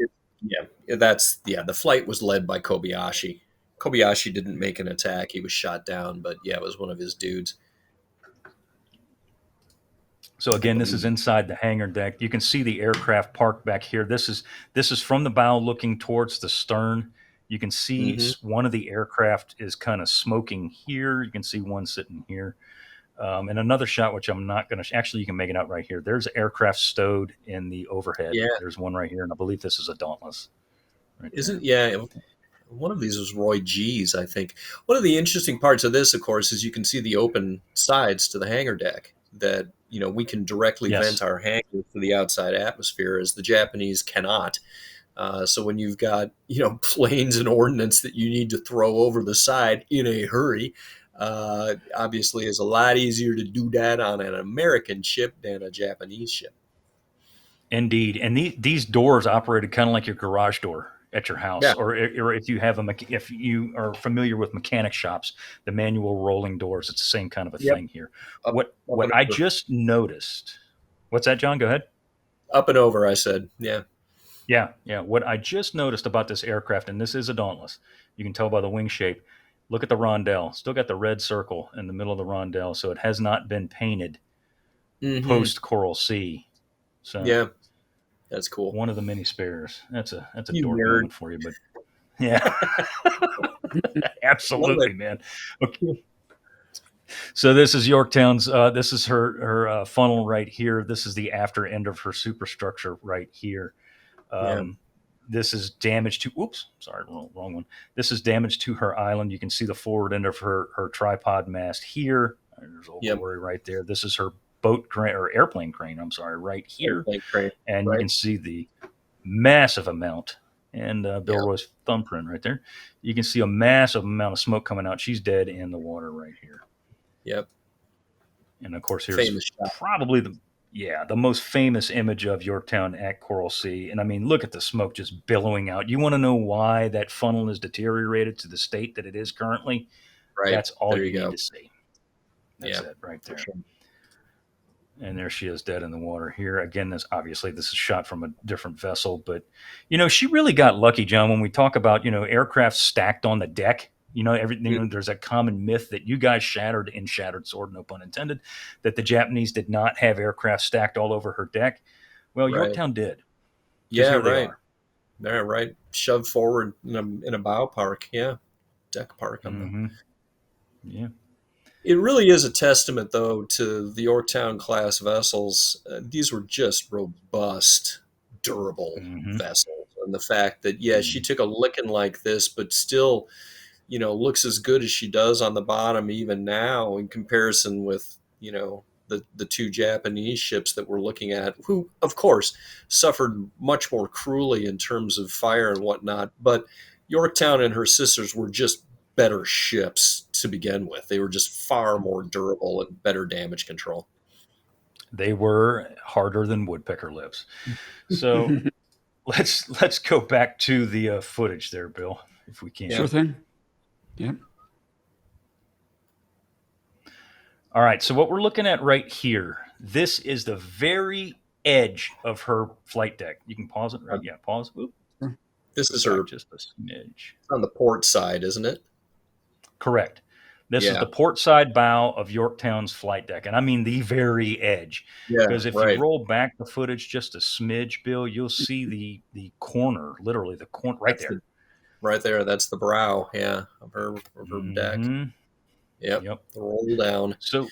The flight was led by Kobayashi. Kobayashi didn't make an attack. He was shot down, but yeah, it was one of his dudes. So again, this is inside the hangar deck. You can see the aircraft parked back here. This is from the bow looking towards the stern. You can see one of the aircraft is kind of smoking here. You can see one sitting here. And another shot, which I'm not going to... Actually, you can make it out right here. There's aircraft stowed in the overhead. Yeah. There's one right here, and I believe this is a Dauntless. Right one of these was Roy G's, I think. One of the interesting parts of this, of course, is you can see the open sides to the hangar deck that we can directly Yes. vent our hangars to the outside atmosphere, as the Japanese cannot. So when you've got planes and ordnance that you need to throw over the side in a hurry, obviously it's a lot easier to do that on an American ship than a Japanese ship. Indeed, and these doors operated kind of like your garage door at your house, Yeah. or if you have if you are familiar with mechanic shops, the manual rolling doors. It's the same kind of a Yep. thing here. Up What and I over. just noticed. What's that, John? Go ahead. Up and over, I said. Yeah. Yeah. What I just noticed about this aircraft, and this is a Dauntless, you can tell by the wing shape. Look at the rondelle. Still got the red circle in the middle of the rondelle, so it has not been painted post Coral Sea. So Yeah. That's cool. one of the many spares. That's a You dork nerd. moment for you, but yeah, absolutely, man. Okay. So this is Yorktown's. This is her funnel right here. This is the after end of her superstructure right here. Yeah. This is damage to. Oops, sorry, wrong one. This is damage to her island. You can see the forward end of her tripod mast here. There's a Yep. worry right there. This is her boat crane or airplane crane. I'm sorry, right here, and you can see the massive amount. And Bill Roy's thumbprint right there. You can see a massive amount of smoke coming out. She's dead in the water right here. Yep. And of course, here's Famous shot. probably the most famous image of Yorktown at Coral Sea. And I mean, look at the smoke just billowing out. You want to know why that funnel is deteriorated to the state that it is currently? Right. That's all there you go. need to see. That's it right there. Sure. And there she is dead in the water here. Again, this is shot from a different vessel, but she really got lucky, John, when we talk about, aircraft stacked on the deck. Everything. There's a common myth that you guys shattered in Shattered Sword, no pun intended, that the Japanese did not have aircraft stacked all over her deck. Well, Yorktown did. Yeah, right. Yeah, right. Shoved forward in a bow park. Yeah, deck park on them. Yeah. It really is a testament, though, to the Yorktown class vessels. These were just robust, durable vessels, and the fact that she took a licking like this, but still, looks as good as she does on the bottom even now in comparison with the two Japanese ships that we're looking at, who of course suffered much more cruelly in terms of fire and whatnot. But Yorktown and her sisters were just better ships to begin with. They were just far more durable and better damage control. They were harder than woodpecker lips. So let's go back to the footage there, Bill, if we can. Sure thing. Yep. All right. So what we're looking at right here, this is the very edge of her flight deck. You can pause it, right? Yeah, pause. Oop. This is her just a smidge on the port side, isn't it? Correct. This is the port side bow of Yorktown's flight deck. And I mean the very edge. Because if you roll back the footage just a smidge, Bill, you'll see the corner, literally the corner right there. Right there. That's the brow, of her deck. Yep. The roll down. So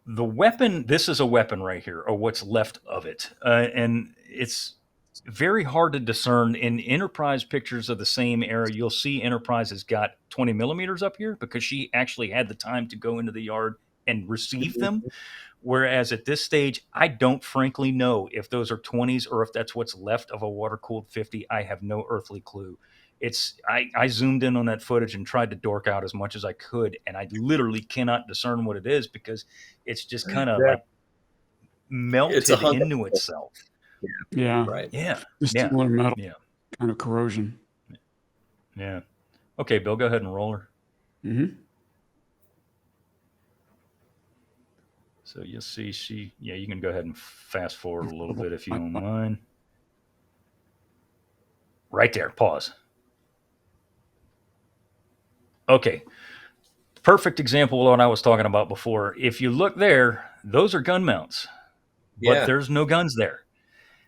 the weapon, this is a weapon right here, or what's left of it. And it's very hard to discern. In Enterprise pictures of the same era, you'll see Enterprise has got 20 millimeters up here because she actually had the time to go into the yard and receive them. Whereas at this stage, I don't frankly know if those are 20s or if that's what's left of a water-cooled 50. I have no earthly clue. I zoomed in on that footage and tried to dork out as much as I could, and I literally cannot discern what it is because it's just kind of like melted into itself. Yeah. Right. Yeah. Similar metal. Yeah. Kind of corrosion. Yeah. Okay, Bill, go ahead and roll her. So you'll see you can go ahead and fast forward a little bit if you don't mind. Right there, pause. Okay. Perfect example of what I was talking about before. If you look there, those are gun mounts, but there's no guns there.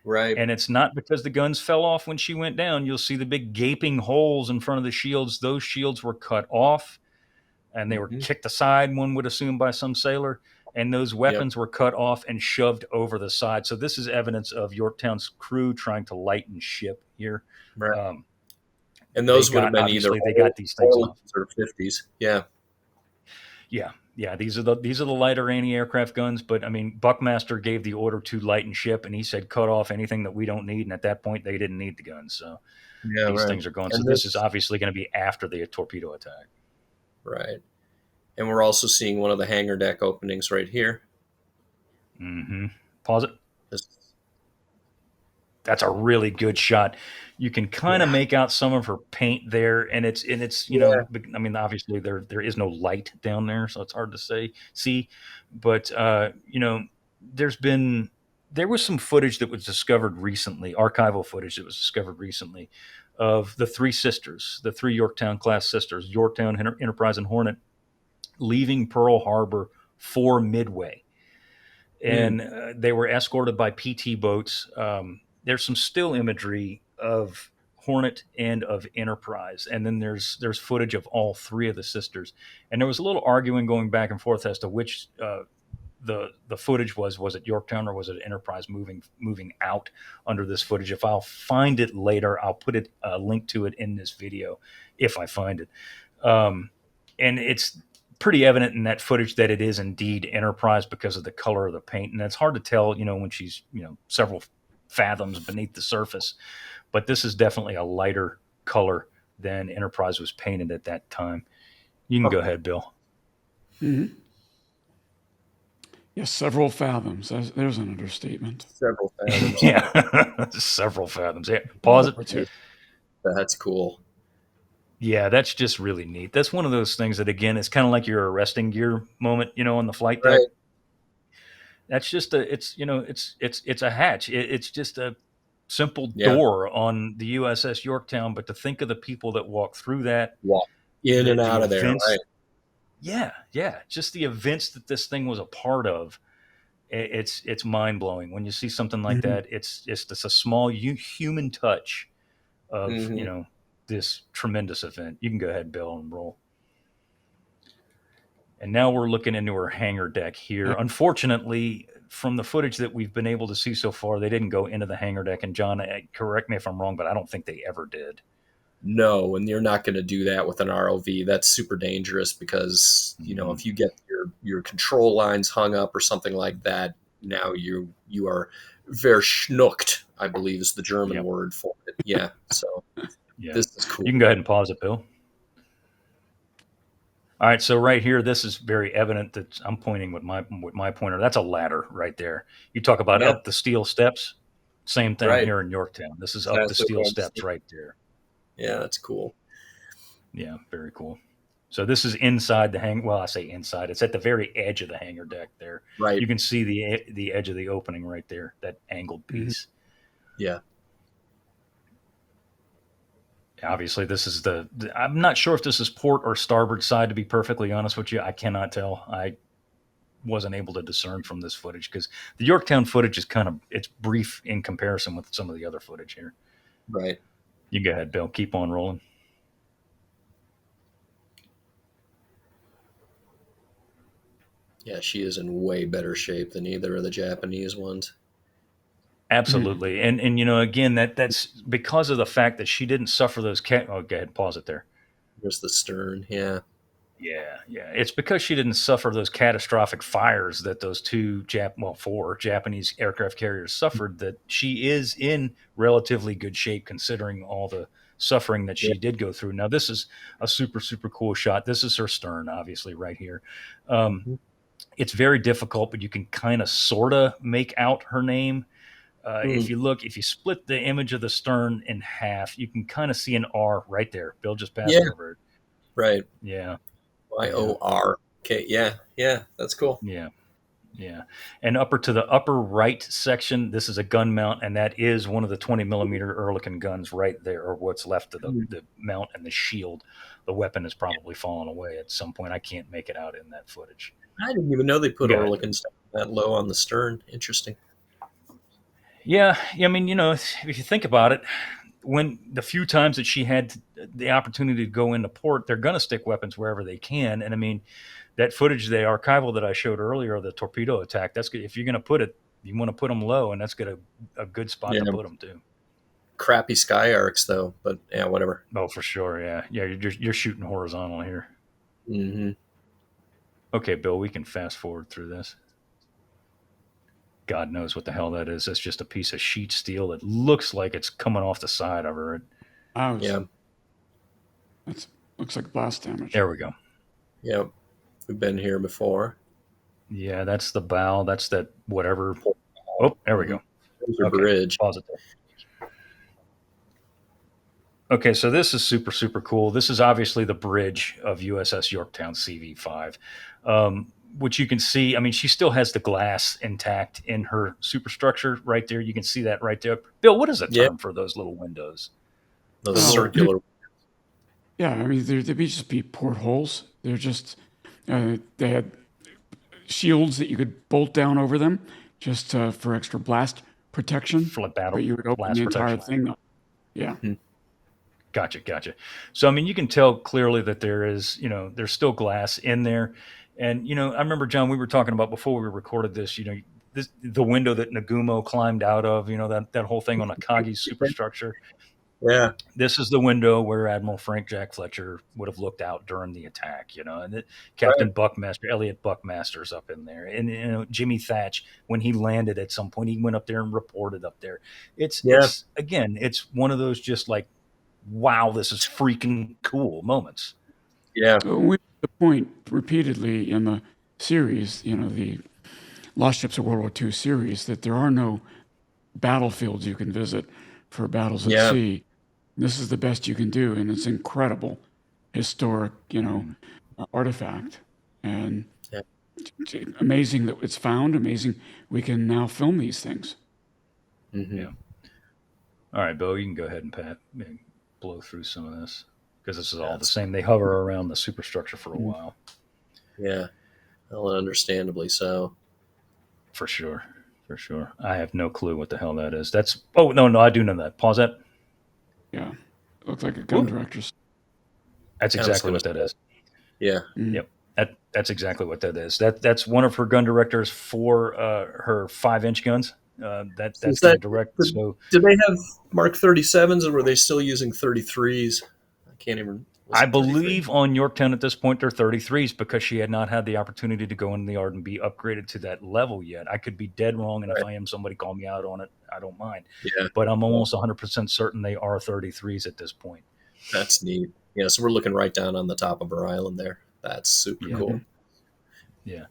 Right. And it's not because the guns fell off when she went down. You'll see the big gaping holes in front of the shields. Those shields were cut off and they were kicked aside, one would assume, by some sailor. And those weapons were cut off and shoved over the side. So this is evidence of Yorktown's crew trying to lighten ship here. Right. And those would have been either they got these things off or 50s. Yeah. Yeah. Yeah, these are the lighter anti-aircraft guns. But I mean, Buckmaster gave the order to lighten ship, and he said cut off anything that we don't need. And at that point, they didn't need the guns, so Yeah, these right. things are gone. So And this is this, obviously going to be after the torpedo attack. right. And we're also seeing one of the hangar deck openings right here. Mm-hmm. Pause it. This, That's a really good shot. You can kind of yeah, make out some of her paint there, and it's yeah, I mean, obviously there is no light down there, so it's hard to see, but there's been there was some footage that was discovered recently, archival footage that was discovered recently, of the three sisters, the three Yorktown class sisters, Yorktown, Enterprise, and Hornet, leaving Pearl Harbor for Midway, mm, and they were escorted by PT boats. There's some still imagery of Hornet and of Enterprise, and then there's footage of all three of the sisters. And there was a little arguing going back and forth as to which the footage was it Yorktown or was it Enterprise moving out under this footage. If I'll find it later, I'll put it a link to it in this video if I find it. And it's pretty evident in that footage that it is indeed Enterprise because of the color of the paint, and it's hard to tell, when she's several fathoms beneath the surface. But this is definitely a lighter color than Enterprise was painted at that time. You can go ahead, Bill. Mm-hmm. Yes, several fathoms. There's an understatement. several fathoms. Yeah, several fathoms. Yeah, pause it. That's cool. Yeah, that's just really neat. That's one of those things that, again, it's kind of like your arresting gear moment, on the flight deck. Right. That's just it's a hatch. It's just a simple Yeah. door on the USS Yorktown. But to think of the people that walk through that, Walk in and the out of there. events, Right. yeah, just the events that this thing was a part of. It's mind blowing when you see something like Mhm. that. It's just a small human touch of Mm-hmm. this tremendous event. You can go ahead, Bill, and roll. And now we're looking into her hangar deck here. Unfortunately, from the footage that we've been able to see so far, they didn't go into the hangar deck. And John, correct me if I'm wrong, but I don't think they ever did. No, and you're not going to do that with an ROV. That's super dangerous because Mm-hmm. if you get your control lines hung up or something like that, now you are verschnuckt, I believe is the German Yep. word for it. Yeah. So Yeah. this is cool. You can go ahead and pause it, Bill. All right, so right here, this is very evident that I'm pointing with my pointer. That's a ladder right there. You talk about Yeah. up the steel steps. Same thing Right. here in Yorktown. This is up the Exactly steel what I'm steps saying. right there. Yeah, that's cool. Yeah, very cool. So this is inside the hang. Well, I say inside. It's at the very edge of the hangar deck there. Right. You can see the edge of the opening right there. That angled piece. Yeah. Obviously, this is I'm not sure if this is port or starboard side. To be perfectly honest with you, I cannot tell. I wasn't able to discern from this footage because the Yorktown footage is it's brief in comparison with some of the other footage here. Right. You go ahead, Bill. Keep on rolling. Yeah, she is in way better shape than either of the Japanese ones. Absolutely, and again, that's because of the fact that she didn't suffer those Oh, go ahead, pause it there. There's the stern. Yeah. Yeah. It's because she didn't suffer those catastrophic fires that those four Japanese aircraft carriers suffered. That she is in relatively good shape considering all the suffering that she Yeah. did go through. Now, this is a super super cool shot. This is her stern, obviously, right here. Mhm. It's very difficult, but you can kind of sort of make out her name. If you split the image of the stern in half, you can kind of see an R right there. Bill just passed Yeah. over it. Right. Yeah. YORK. Yeah. Yeah. That's cool. Yeah. Yeah. And to the upper right section, this is a gun mount, and that is one of the 20 millimeter Ehrlichen guns right there, or what's left of the mount and the shield. The weapon has probably fallen away at some point. I can't make it out in that footage. I didn't even know they put Go ahead. Orlick stuff that low on the stern. Interesting. Yeah. I mean, if you think about it, when the few times that she had the opportunity to go into port, they're going to stick weapons wherever they can. And I mean, that footage, the archival that I showed earlier, the torpedo attack, that's good. If you're going to put it, you want to put them low, and that's a good spot Yeah. to put them too. Crappy sky arcs though, but yeah, whatever. Oh, for sure. Yeah. You're shooting horizontal here. Mm-hmm. Okay, Bill, we can fast forward through this. God knows what the hell that is. That's just a piece of sheet steel that looks like it's coming off the side of her. Ouch. Yeah. That looks like blast damage. There we go. Yep. We've been here before. Yeah, that's the bow. That's that whatever. Oh, there we go. There's your Okay, bridge. pause it there. Okay, so this is super, super cool. This is obviously the bridge of USS Yorktown CV5, which you can see. I mean, she still has the glass intact in her superstructure right there. You can see that right there. Bill, what is the Yeah. term for those little windows? Those Oh. circular. Yeah, I mean, they'd just be portholes. They're just, they had shields that you could bolt down over them just for extra blast protection. Flip battle, But you would open blast the entire protection. thing up. Yeah. Gotcha. So, I mean, you can tell clearly that there is, there's still glass in there. And, I remember, John, we were talking about before we recorded this, the window that Nagumo climbed out of, that whole thing on AKAGI's superstructure. Yeah. This is the window where Admiral Frank Jack Fletcher would have looked out during the attack, and Captain Buckmaster, Elliot Buckmaster's up in there. And, Jimmy Thatch, when he landed at some point, he went up there and reported up there. It's one of those just like, wow, this is freaking cool moments. Yeah. We made the point repeatedly in the series, the Lost Ships of World War II series, that there are no battlefields you can visit for battles at sea. This is the best you can do, and it's incredible historic, artifact. And amazing that it's found, amazing we can now film these things. Mm-hmm. Yeah. All right, Bill, you can go ahead and blow through some of this because this is all the same. They hover around the superstructure for a while. Yeah. Well, understandably so. For sure. I have no clue what the hell that is. No, I do know that. Pause that. Yeah. It looks like a gun director's. That's exactly what that is. Yeah. Yep. That's exactly what that is. That's one of her gun directors for her 5-inch guns. That's the direct. So, did they have Mark 37s, or were they still using 33s? I can't even. I believe on Yorktown at this point they're 33s because she had not had the opportunity to go into the yard and be upgraded to that level yet. I could be dead wrong, and if I am, somebody call me out on it. I don't mind. Yeah. But I'm almost 100% certain they are 33s at this point. That's neat. Yeah, so we're looking right down on the top of her island there. That's super cool. Yeah.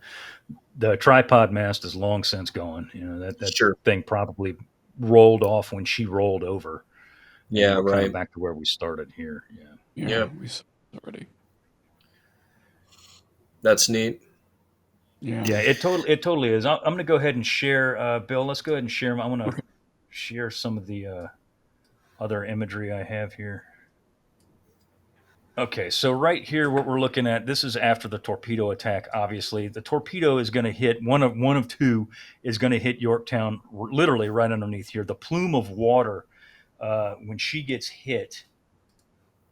The tripod mast is long since gone. That thing probably rolled off when she rolled over. Yeah, right. Kind of back to where we started here. Yeah. We saw it already. That's neat. Yeah. Yeah, it totally is. I'm going to go ahead and share, Bill. Let's go ahead and share. I'm going to share some of the other imagery I have here. Okay, so right here, what we're looking at, this is after the torpedo attack. Obviously, the torpedo is going to hit one of two is going to hit Yorktown, literally right underneath here. The plume of water, when she gets hit,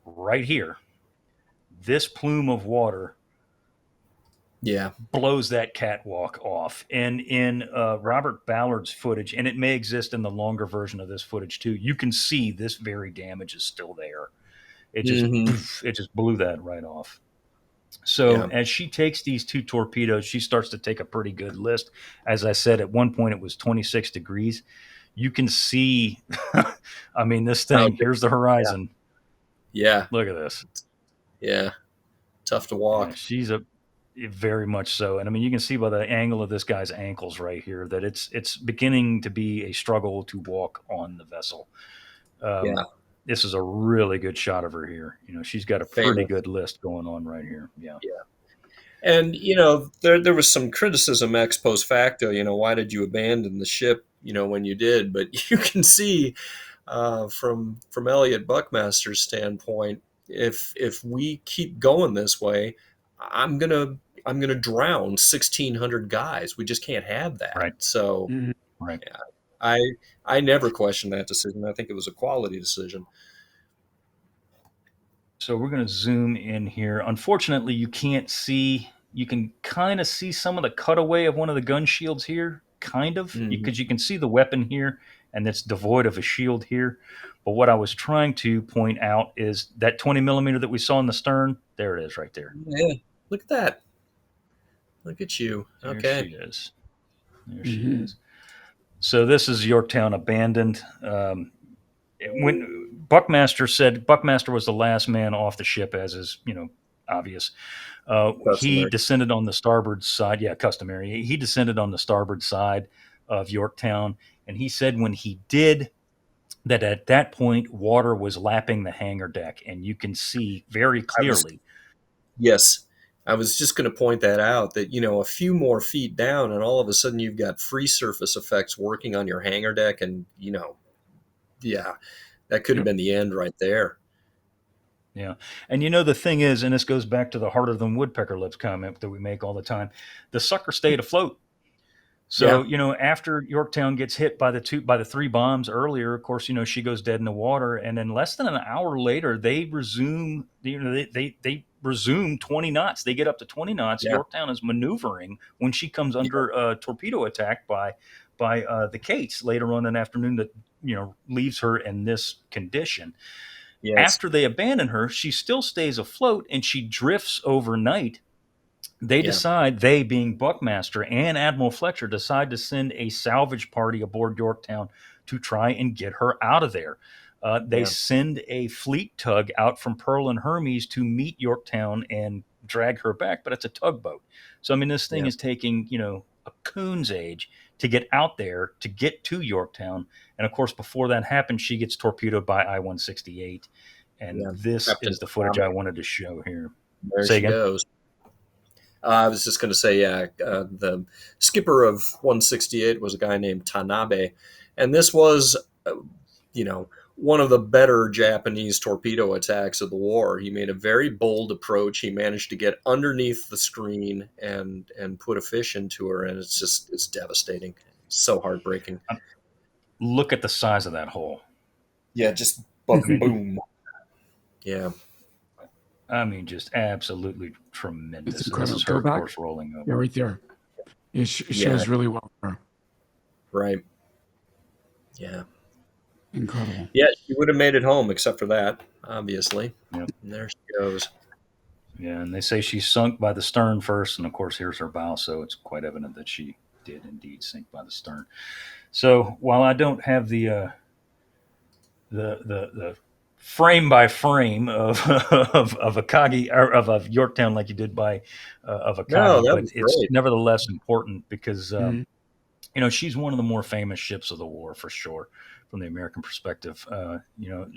right here, this plume of water, blows that catwalk off. And in Robert Ballard's footage, and it may exist in the longer version of this footage too, you can see this very damage is still there. It just blew that right off. So as she takes these two torpedoes, she starts to take a pretty good list. As I said, at one point it was 26 degrees. You can see, I mean, this thing, here's the horizon. Yeah. Look at this. Yeah. Tough to walk. Yeah, she's very much so. And I mean, you can see by the angle of this guy's ankles right here that it's beginning to be a struggle to walk on the vessel. This is a really good shot of her here. She's got a pretty good list going on right here. Yeah. And, there was some criticism ex post facto, why did you abandon the ship, when you did? But you can see from Elliot Buckmaster's standpoint, if we keep going this way, I'm gonna drown 1,600 guys. We just can't have that. Right. So, right. Yeah, I never questioned that decision. I think it was a quality decision. So we're going to zoom in here. Unfortunately, you can't see. You can kind of see some of the cutaway of one of the gun shields here, kind of, because you can see the weapon here, and it's devoid of a shield here. But what I was trying to point out is that 20 millimeter that we saw in the stern. There it is, right there. Yeah, look at that. Look at you. There Okay. she is. There she Hmm. is. So this is Yorktown abandoned. When Buckmaster was the last man off the ship, as is obvious. He Customary. descended on the starboard side. Yeah, customary. He descended on the starboard side of Yorktown, and he said when he did that, at that point, water was lapping the hangar deck, and you can see very I was clearly. Yes. I was just going to point that out that, a few more feet down, and all of a sudden you've got free surface effects working on your hangar deck. And, yeah, that could have Yep. been the end right there. Yeah. And the thing is, and this goes back to the harder than woodpecker lips comment that we make all the time, the sucker stayed afloat. Yeah. So, after Yorktown gets hit by the three bombs earlier, of course, she goes dead in the water. And then less than an hour later, they resume, they resume 20 knots. They get up to 20 knots. Yeah. Yorktown is maneuvering when she comes Yeah. under a torpedo attack by the Kates later on in the afternoon that, leaves her in this condition. Yes. After they abandon her, she still stays afloat and she drifts overnight. Yeah. They being Buckmaster and Admiral Fletcher, decide to send a salvage party aboard Yorktown to try and get her out of there. They Yeah. send a fleet tug out from Pearl and Hermes to meet Yorktown and drag her back, but it's a tugboat. So, I mean, this thing Yeah. is taking, a coon's age to get out there, to get to Yorktown. And of course, before that happens, she gets torpedoed by I 168. And Yeah. this Captain is the footage I Tommy. wanted to show here. There Say she again? goes. I was just going to say, yeah, the skipper of 168 was a guy named Tanabe. And this was, you know, one of the better Japanese torpedo attacks of the war. He made a very bold approach. He managed to get underneath the screen and put a fish into her, and it's devastating. It's so heartbreaking. Look at the size of that hole. Yeah, just I mean, boom. Yeah, just absolutely It's tremendous. And this incredible. is her, Go of back. course, rolling Yeah, over. right there. It yeah, shows really well there. right. Yeah, Incredible. yeah. She would have made it home except for that, obviously. Yep. And there she goes. Yeah, and they say she sunk by the stern first, and of course, here's her bow, so it's quite evident that she did indeed sink by the stern. So while I don't have the frame by frame of of AKAGI or of Yorktown like you did by of No, AKAGI, that but was it's great. nevertheless important because Hmm. she's one of the more famous ships of the war for sure from the American perspective.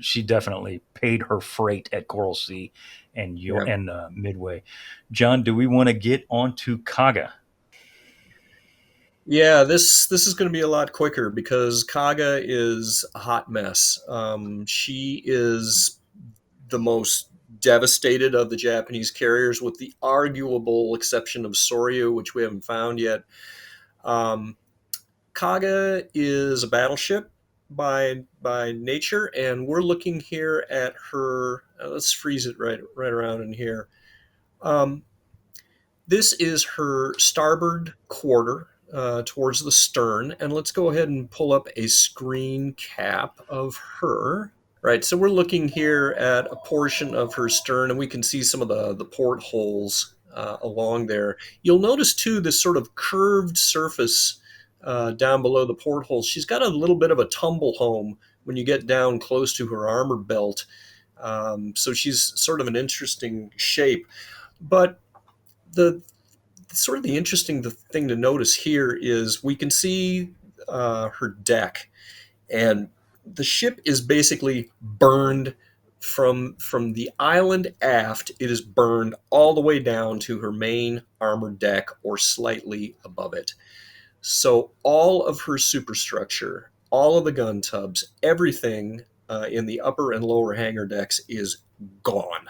She definitely paid her freight at Coral Sea Yeah. and Midway. John, do we want to get onto KAGA? Yeah, this is going to be a lot quicker because Kaga is a hot mess. She is the most devastated of the Japanese carriers, with the arguable exception of Soryu, which we haven't found yet. Um, Kaga is a battleship by nature, and we're looking here at her. Let's freeze it right around in here. Um, This is her starboard quarter towards the stern. And let's go ahead and pull up a screen cap of her. Right, so we're looking here at a portion of her stern, and we can see some of the portholes along there. You'll notice, too, this sort of curved surface down below the portholes. She's got a little bit of a tumble home when you get down close to her armor belt. So she's sort of an interesting shape. But the sort of the interesting thing to notice here is we can see her deck, and the ship is basically burned from the island aft. It is burned all the way down to her main armored deck or slightly above it. So all of her superstructure, all of the gun tubs, everything in the upper and lower hangar decks is gone.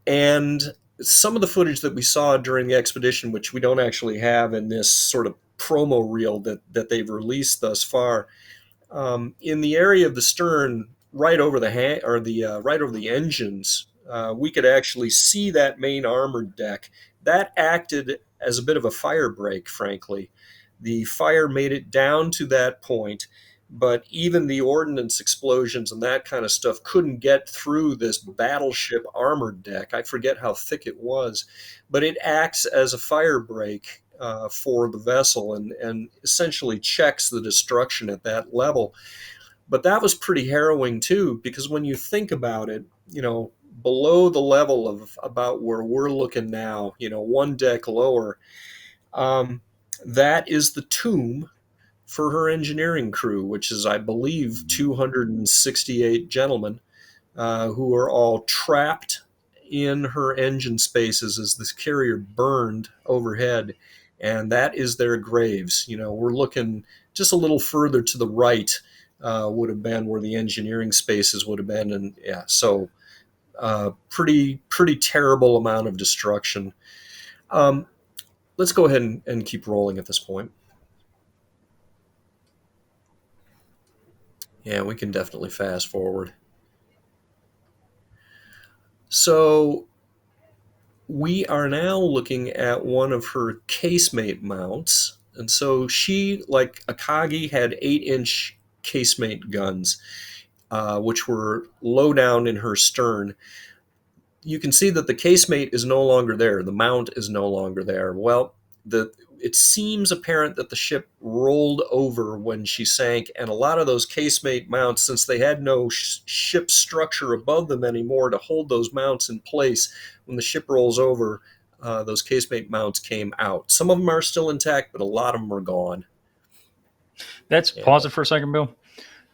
And some of the footage that we saw during the expedition, which we don't actually have in this sort of promo reel that they've released thus far, in the area of the stern, right over right over the engines, we could actually see that main armored deck. That acted as a bit of a fire break, frankly. The fire made it down to that point, but even the ordnance explosions and that kind of stuff couldn't get through this battleship armored deck. I forget how thick it was, but it acts as a fire break for the vessel and essentially checks the destruction at that level. But that was pretty harrowing too, because when you think about it, below the level of about where we're looking now, one deck lower, um, that is the tomb for her engineering crew, which is, I believe, 268 gentlemen who are all trapped in her engine spaces as this carrier burned overhead. And that is their graves. We're looking just a little further to the right, would have been where the engineering spaces would have been. And yeah, so pretty terrible amount of destruction. Let's go ahead and keep rolling at this point. Yeah, we can definitely fast forward. So we are now looking at one of her casemate mounts. And so she, like AKAGI, had 8-inch casemate guns, which were low down in her stern. You can see that the casemate is no longer there. The mount is no longer there. Well, it seems apparent that the ship rolled over when she sank, and a lot of those casemate mounts, since they had no ship structure above them anymore to hold those mounts in place, when the ship rolls over, those casemate mounts came out. Some of them are still intact, but a lot of them are gone. That's And, pause it for a second, Bill.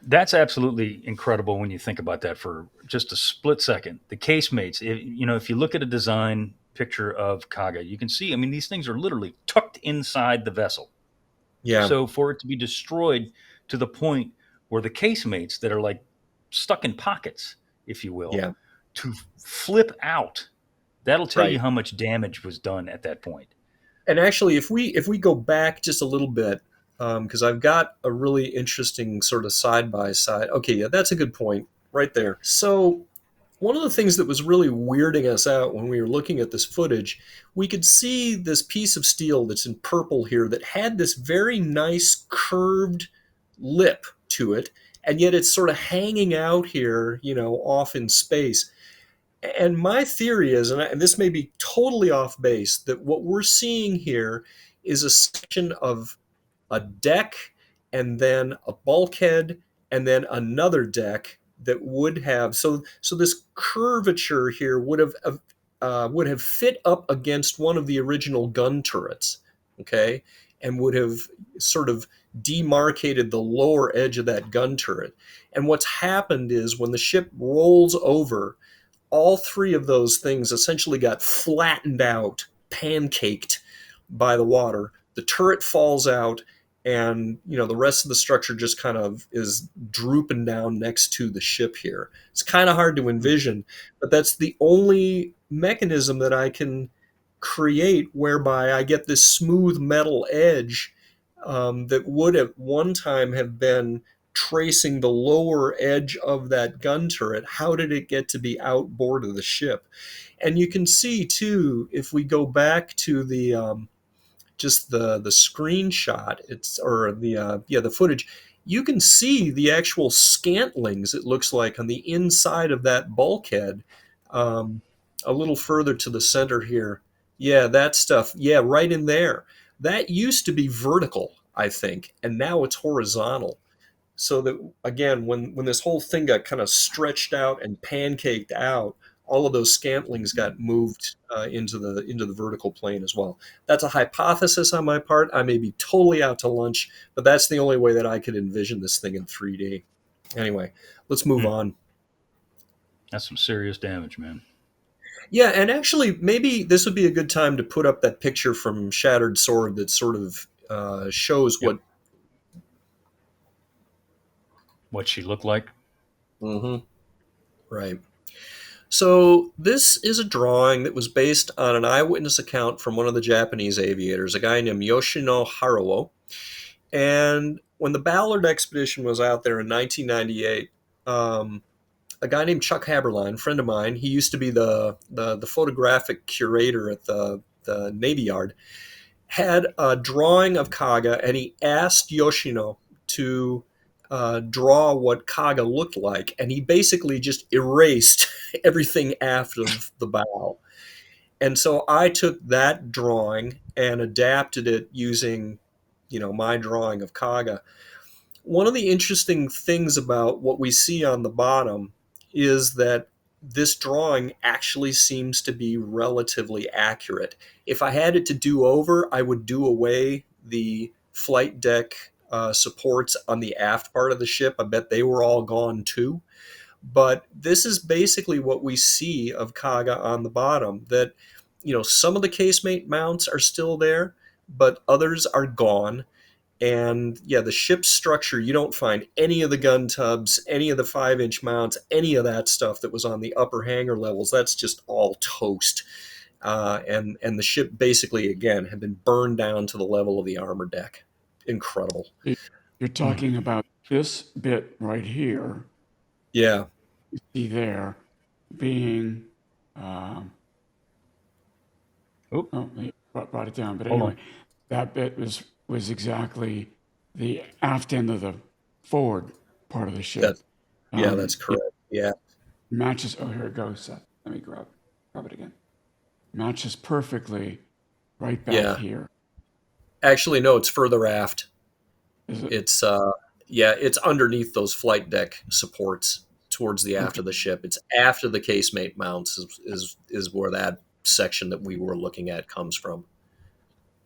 That's absolutely incredible when you think about that for just a split second. The casemates, if you look at a design picture of Kaga, you can see, I mean, these things are literally tucked inside the vessel. yeah, So for it to be destroyed to the point where the casemates that are like stuck in pockets, if you will, yeah, to flip out, that'll tell you right. how much damage was done at that point. And actually, if we go back just a little bit, because I've got a really interesting sort of side by side. Okay, yeah, that's a good point right there. So one of the things that was really weirding us out when we were looking at this footage, we could see this piece of steel that's in purple here that had this very nice curved lip to it, and yet it's sort of hanging out here, off in space. And my theory is, and this may be totally off base, that what we're seeing here is a section of a deck and then a bulkhead and then another deck that would have so this curvature here would have fit up against one of the original gun turrets, okay, and would have sort of demarcated the lower edge of that gun turret. And what's happened is when the ship rolls over, all three of those things essentially got flattened out, pancaked by the water. The turret falls out, and the rest of the structure just kind of is drooping down next to the ship here. It's kind of hard to envision, but that's the only mechanism that I can create whereby I get this smooth metal edge that would at one time have been tracing the lower edge of that gun turret. How did it get to be outboard of the ship? And you can see too, if we go back to the just the screenshot, the footage, you can see the actual scantlings, it looks like, on the inside of that bulkhead, a little further to the center here. Yeah, that stuff. Yeah, right in there. That used to be vertical, I think, and now it's horizontal. So that, again, when this whole thing got kind of stretched out and pancaked out, all of those scantlings got moved into the vertical plane as well. That's a hypothesis on my part. I may be totally out to lunch, but that's the only way that I could envision this thing in 3D. Anyway, let's move Hmm. on. That's some serious damage, man. Yeah, and actually, maybe this would be a good time to put up that picture from Shattered Sword that sort of shows Yep. what. What she looked like. Mhm, right. So this is a drawing that was based on an eyewitness account from one of the Japanese aviators, a guy named Yoshino Harawo. And when the Ballard expedition was out there in 1998, a guy named Chuck Haberline, friend of mine, he used to be the photographic curator at the Navy Yard, had a drawing of Kaga, and he asked Yoshino to draw what KAGA looked like, and he basically just erased everything aft of the bow. And so I took that drawing and adapted it using, my drawing of KAGA. One of the interesting things about what we see on the bottom is that this drawing actually seems to be relatively accurate. If I had it to do over, I would do away the flight deck supports on the aft part of the ship. I bet they were all gone too. But this is basically what we see of KAGA on the bottom, that some of the casemate mounts are still there, but others are gone. And yeah, the ship's structure, you don't find any of the gun tubs, any of the 5-inch mounts, any of that stuff that was on the upper hangar levels. That's just all toast. And the ship basically, again, had been burned down to the level of the armor deck. Incredible. You're talking about this bit right here, Yeah. you see there, being, Oop, they brought it down. But hold anyway, on. that bit was exactly the aft end of the forward part of the ship. That's It correct. Yeah. matches. Oh, here it goes, Seth. Let me grab it again. Matches perfectly right back Yeah. here. Actually, no, it's further aft. Is it? It's it's underneath those flight deck supports towards the aft Okay. of the ship. It's after the casemate mounts is where that section that we were looking at comes from.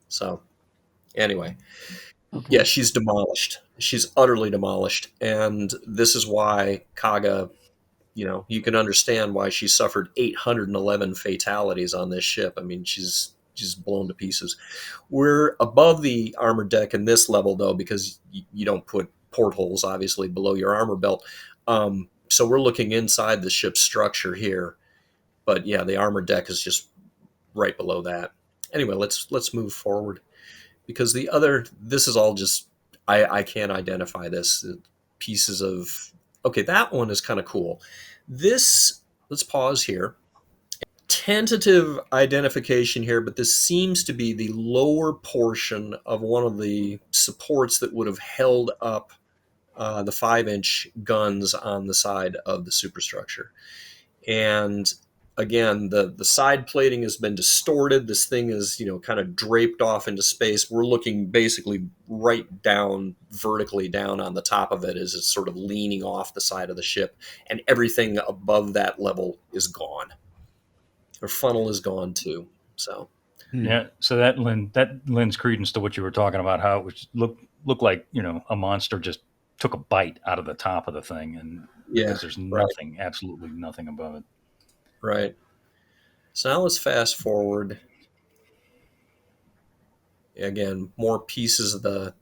So anyway, Okay. yeah, she's demolished. She's utterly demolished, and this is why KAGA. You can understand why she suffered 811 fatalities on this ship. I mean, she's blown to pieces. We're above the armor deck in this level, though, because you don't put portholes, obviously, below your armor belt. So we're looking inside the ship's structure here. But yeah, the armor deck is just right below that. Anyway, let's move forward, because this is all just I can't identify this. Pieces of okay, that one is kind of cool. This, let's pause here. Tentative identification here, but this seems to be the lower portion of one of the supports that would have held up the 5-inch guns on the side of the superstructure. And again, the side plating has been distorted. This thing is, kind of draped off into space. We're looking basically right down, vertically down on the top of it as it's sort of leaning off the side of the ship. And everything above that level is gone. Her funnel is gone too. So Yeah, so that lends credence to what you were talking about, how it was looked like a monster just took a bite out of the top of the thing, and yeah, because there's right, nothing, absolutely nothing above it. right. So now let's fast forward. Again, more pieces of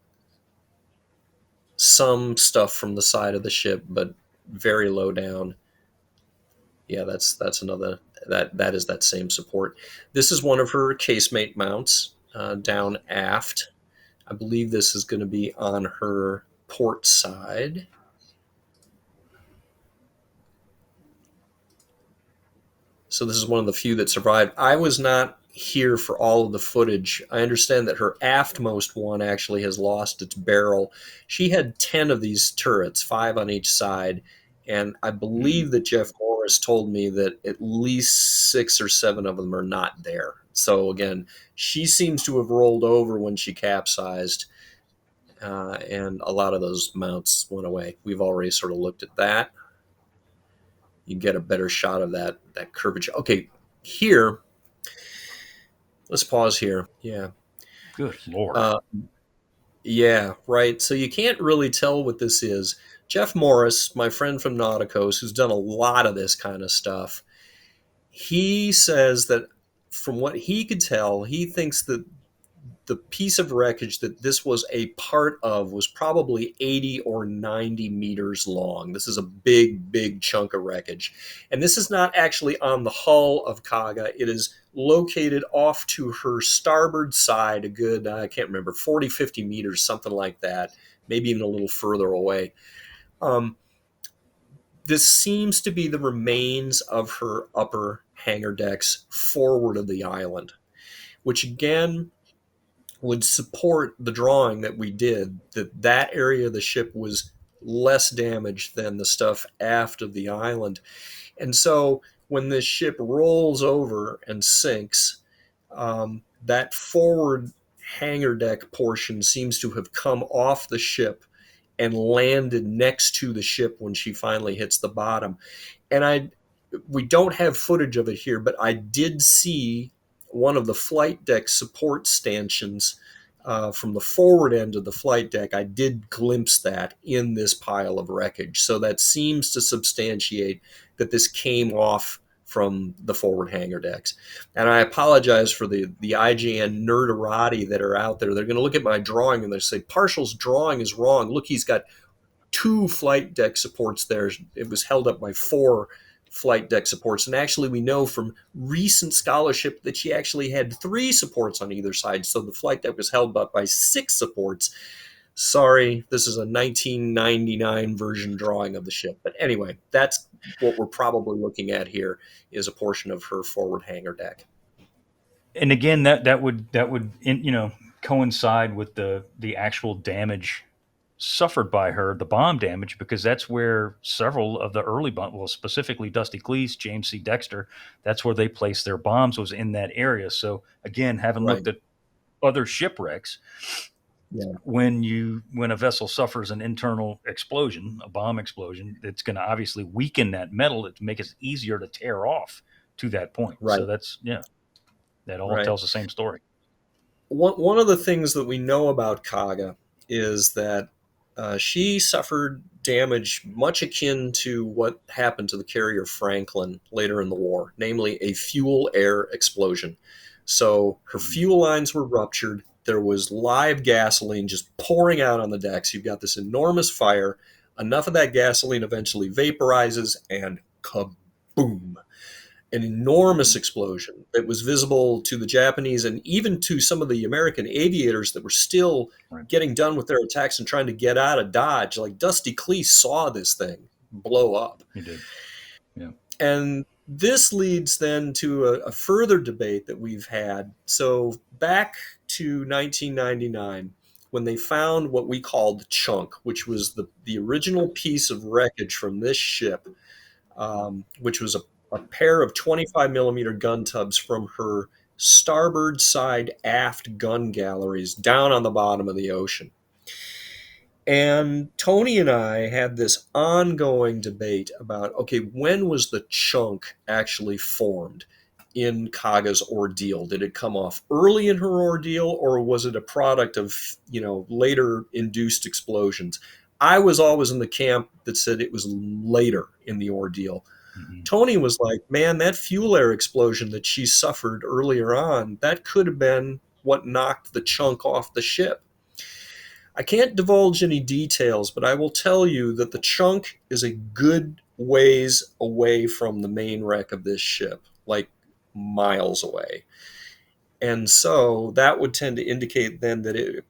some stuff from the side of the ship, but very low down. Yeah, that's another that is that same support. This is one of her casemate mounts down aft. I believe this is going to be on her port side. So this is one of the few that survived. I was not here for all of the footage. I understand that her aftmost one actually has lost its barrel. She had 10 of these turrets, 5 on each side, and I believe that Jeff Morris told me that at least 6 or 7 of them are not there. So again, she seems to have rolled over when she capsized, and a lot of those mounts went away. We've already sort of looked at that. You get a better shot of that curvature. Okay, here, let's pause here. Yeah. Good Lord. Uh, yeah, right. So you can't really tell what this is. Jeff Morris, my friend from Nauticos, who's done a lot of this kind of stuff, he says that from what he could tell, he thinks that the piece of wreckage that this was a part of was probably 80 or 90 meters long. This is a big, big chunk of wreckage. And this is not actually on the hull of KAGA. It is located off to her starboard side, a good, I can't remember, 40, 50 meters, something like that, maybe even a little further away. This seems to be the remains of her upper hangar decks forward of the island, which again would support the drawing that we did, that area of the ship was less damage than the stuff aft of the island. And so when this ship rolls over and sinks, that forward hangar deck portion seems to have come off the ship and landed next to the ship when she finally hits the bottom. And we don't have footage of it here, but I did see one of the flight deck support stanchions from the forward end of the flight deck. I did glimpse that in this pile of wreckage. So that seems to substantiate that this came off from the forward hangar decks. And I apologize for the IGN nerderati that are out there. They're going to look at my drawing and they say, Parshall's drawing is wrong. Look, he's got 2 flight deck supports there. It was held up by 4 flight deck supports. And actually, we know from recent scholarship that she actually had 3 supports on either side. So the flight deck was held up by 6 supports. Sorry, this is a 1999 version drawing of the ship. But anyway, that's what we're probably looking at here, is a portion of her forward hangar deck. And again, that would coincide with the actual damage suffered by her, the bomb damage, because that's where several of the early well, specifically Dusty Cleese, James C. Dexter, that's where they placed their bombs, was in that area. So again, having looked at other shipwrecks, when a vessel suffers an internal explosion, a bomb explosion, it's going to obviously weaken that metal to make it easier to tear off to that point. So that's that all tells the same story. One of the things that we know about KAGA is that she suffered damage much akin to what happened to the carrier Franklin later in the war, namely a fuel-air explosion. So her fuel lines were ruptured. There was live gasoline just pouring out on the decks. You've got this enormous fire. Enough of that gasoline eventually vaporizes, and kaboom! An enormous explosion that was visible to the Japanese and even to some of the American aviators that were still getting done with their attacks and trying to get out of Dodge. Like Dusty Cleese saw this thing blow up. He did. Yeah. And this leads then to a further debate that we've had. So back to 1999, when they found what we called the chunk, which was the original piece of wreckage from this ship, which was a pair of 25 millimeter gun tubs from her starboard side aft gun galleries down on the bottom of the ocean. And Tony and I had this ongoing debate about, okay, when was the chunk actually formed in KAGA's ordeal? Did it come off early in her ordeal, or was it a product of, later induced explosions? I was always in the camp that said it was later in the ordeal. Mm-hmm. Tony was like, man, that fuel air explosion that she suffered earlier on, that could have been what knocked the chunk off the ship. I can't divulge any details, but I will tell you that the chunk is a good ways away from the main wreck of this ship, like miles away. And so that would tend to indicate then that it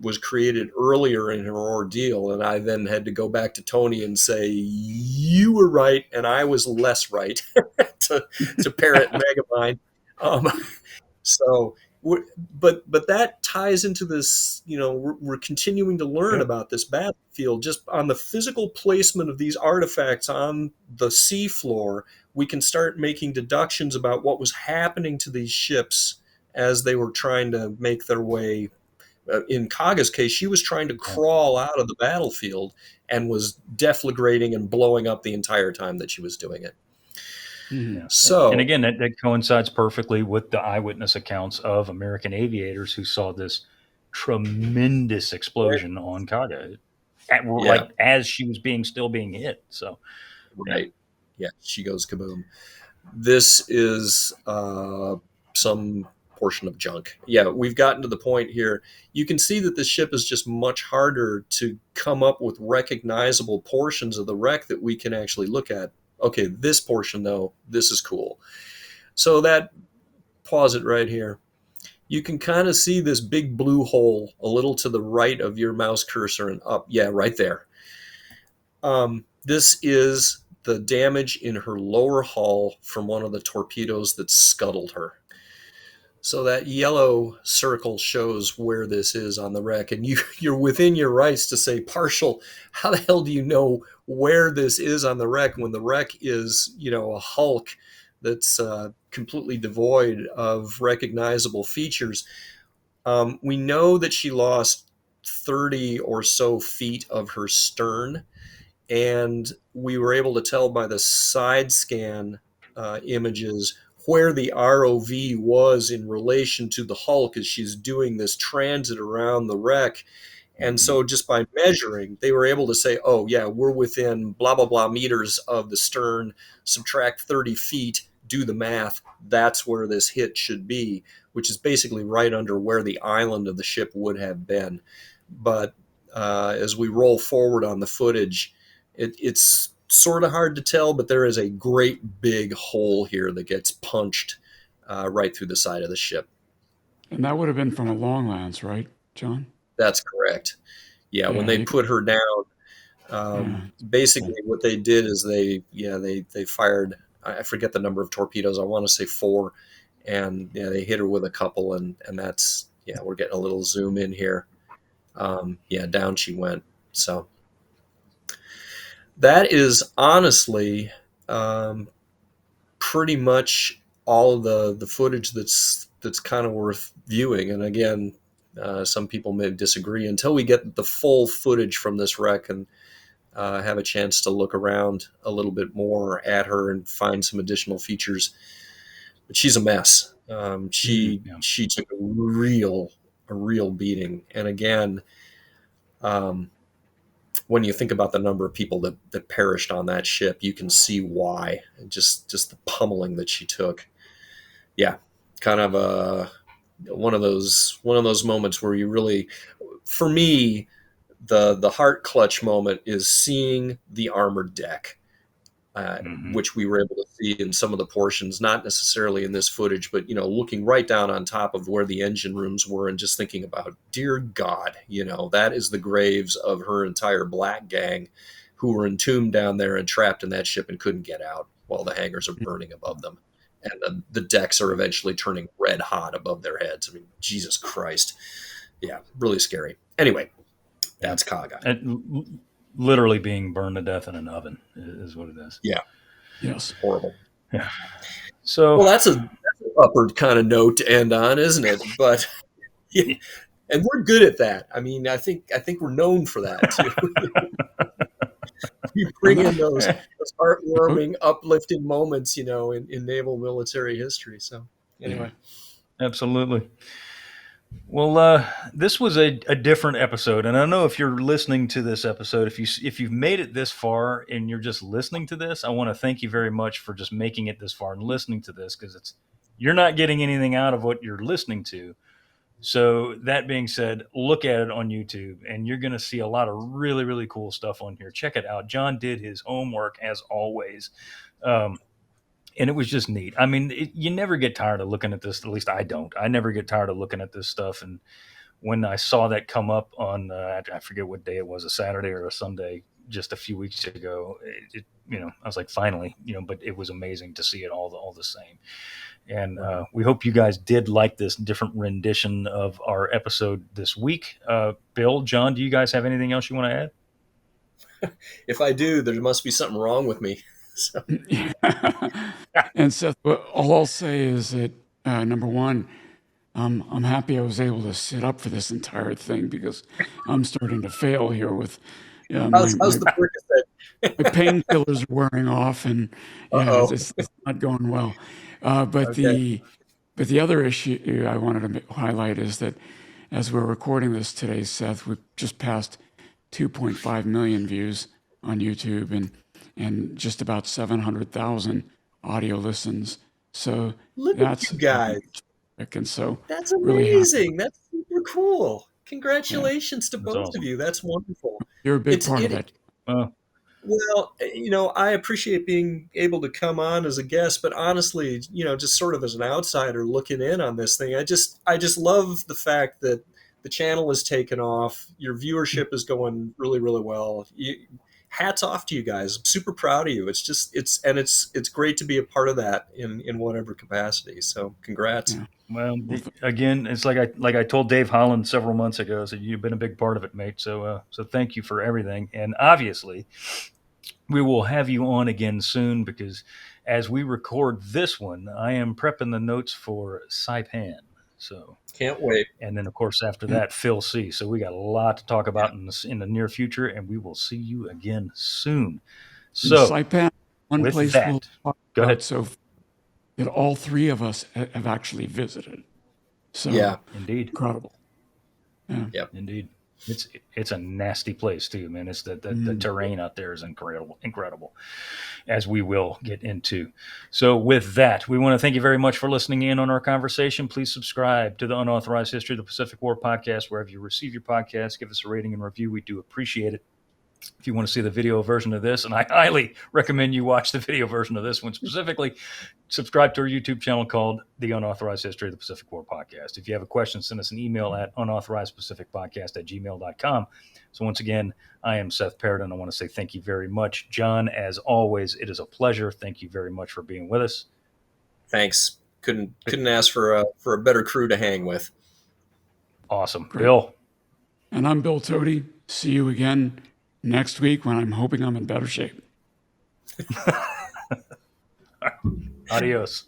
was created earlier in her ordeal. And I then had to go back to Tony and say, you were right, and I was less right, to parrot Megamind. But that ties into this, we're continuing to learn about this battlefield. Just on the physical placement of these artifacts on the seafloor, we can start making deductions about what was happening to these ships as they were trying to make their way. In KAGA's case, she was trying to crawl out of the battlefield and was deflagrating and blowing up the entire time that she was doing it. Yeah. So, and again, that coincides perfectly with the eyewitness accounts of American aviators who saw this tremendous explosion on KAGA, like as she was still being hit. So, she goes kaboom. This is some portion of junk. Yeah, we've gotten to the point here. You can see that the ship is just much harder to come up with recognizable portions of the wreck that we can actually look at. Okay, this portion, though, this is cool. So pause it right here. You can kind of see this big blue hole a little to the right of your mouse cursor and up. Yeah, right there. This is the damage in her lower hull from one of the torpedoes that scuttled her. So that yellow circle shows where this is on the wreck, and you're within your rights to say, Parshall, how the hell do you know where this is on the wreck when the wreck is, a hulk that's completely devoid of recognizable features? We know that she lost 30 or so feet of her stern, and we were able to tell by the side scan images where the ROV was in relation to the hulk as she's doing this transit around the wreck. And so just by measuring, they were able to say, oh, yeah, we're within blah, blah, blah meters of the stern, subtract 30 feet, do the math. That's where this hit should be, which is basically right under where the island of the ship would have been. But as we roll forward on the footage, it's sort of hard to tell, but there is a great big hole here that gets punched right through the side of the ship. And that would have been from a long lance, right, John? That's correct. Yeah, when they put her down, basically what they did is they fired, I forget the number of torpedoes, I want to say 4, and they hit her with a couple, and that's, we're getting a little zoom in here. Down she went. So that is honestly pretty much all the footage that's kind of worth viewing. And again, some people may disagree until we get the full footage from this wreck and have a chance to look around a little bit more at her and find some additional features. But she's a mess. She took a real beating. And again, when you think about the number of people that perished on that ship, you can see why. Just the pummeling that she took. Yeah, kind of one of those moments where you really, for me, the heart clutch moment is seeing the armored deck, which we were able to see in some of the portions, not necessarily in this footage, but looking right down on top of where the engine rooms were and just thinking about, dear God, that is the graves of her entire black gang who were entombed down there and trapped in that ship and couldn't get out while the hangars are burning above them. And the decks are eventually turning red hot above their heads. I mean, Jesus Christ. Yeah, really scary. Anyway, that's KAGA. And literally being burned to death in an oven is what it is. Yeah. Yes. Horrible. Yeah. So, well, that's an upward kind of note to end on, isn't it? But yeah, and we're good at that. I mean, I think we're known for that too. We bring in those heartwarming, uplifting moments, in naval military history. So anyway, absolutely. Well, this was a different episode, and I don't know if you're listening to this episode, if you've made it this far and you're just listening to this, I want to thank you very much for just making it this far and listening to this, because you're not getting anything out of what you're listening to. So that being said, look at it on YouTube, and you're going to see a lot of really, really cool stuff on here. Check it out. John did his homework as always. And it was just neat. I mean, you never get tired of looking at this. At least I don't. I never get tired of looking at this stuff. And when I saw that come up on, I forget what day it was, a Saturday or a Sunday, just a few weeks ago, I was like, finally, but it was amazing to see it all the same. And we hope you guys did like this different rendition of our episode this week. Bill, John, do you guys have anything else you want to add? If I do, there must be something wrong with me. So. And Seth, all I'll say is that number one, I'm happy I was able to sit up for this entire thing, because I'm starting to fail here with how's the Percocet? My painkillers are wearing off, and it's not going well. But the other issue I wanted to highlight is that as we're recording this today, Seth, we've just passed 2.5 million views on YouTube and just about 700,000 audio listens. So look at you guys. And so that's amazing. That's super cool. Congratulations to both awesome. of you. That's wonderful. You're a big part of that. Well, I appreciate being able to come on as a guest, but honestly, just sort of as an outsider looking in on this thing, I just love the fact that the channel is taken off. Your viewership is going really, really well. hats off to you guys. I'm super proud of you. It's great to be a part of that in whatever capacity. So congrats. Yeah. Well, again, it's like I told Dave Holland several months ago. I said you've been a big part of it, mate. So thank you for everything. And obviously, we will have you on again soon because as we record this one, I am prepping the notes for Saipan. So Can't wait. and then of course after that, Phil C. So we got a lot to talk about in the near future, and we will see you again soon. So Saipan, one with place that, we'll talk go about ahead. so that all three of us have actually visited. So Yeah. Indeed. incredible. Yeah. Yep. Indeed. It's a nasty place too, man. It's the terrain out there is incredible, as we will get into. So with that, we want to thank you very much for listening in on our conversation. Please subscribe to the Unauthorized History of the Pacific War podcast wherever you receive your podcast. Give us a rating and review. We do appreciate it. If you want to see the video version of this, and I highly recommend you watch the video version of this one specifically, subscribe to our YouTube channel called The Unauthorized History of the Pacific War Podcast. If you have a question, send us an email at unauthorizedpacificpodcast@gmail.com. So once again, I am Seth Paradon. I want to say thank you very much. John, as always, it is a pleasure. Thank you very much for being with us. Thanks. Couldn't ask for a better crew to hang with. Awesome. Great. Bill. And I'm Bill Tody. See you again next week when I'm hoping I'm in better shape. Adios.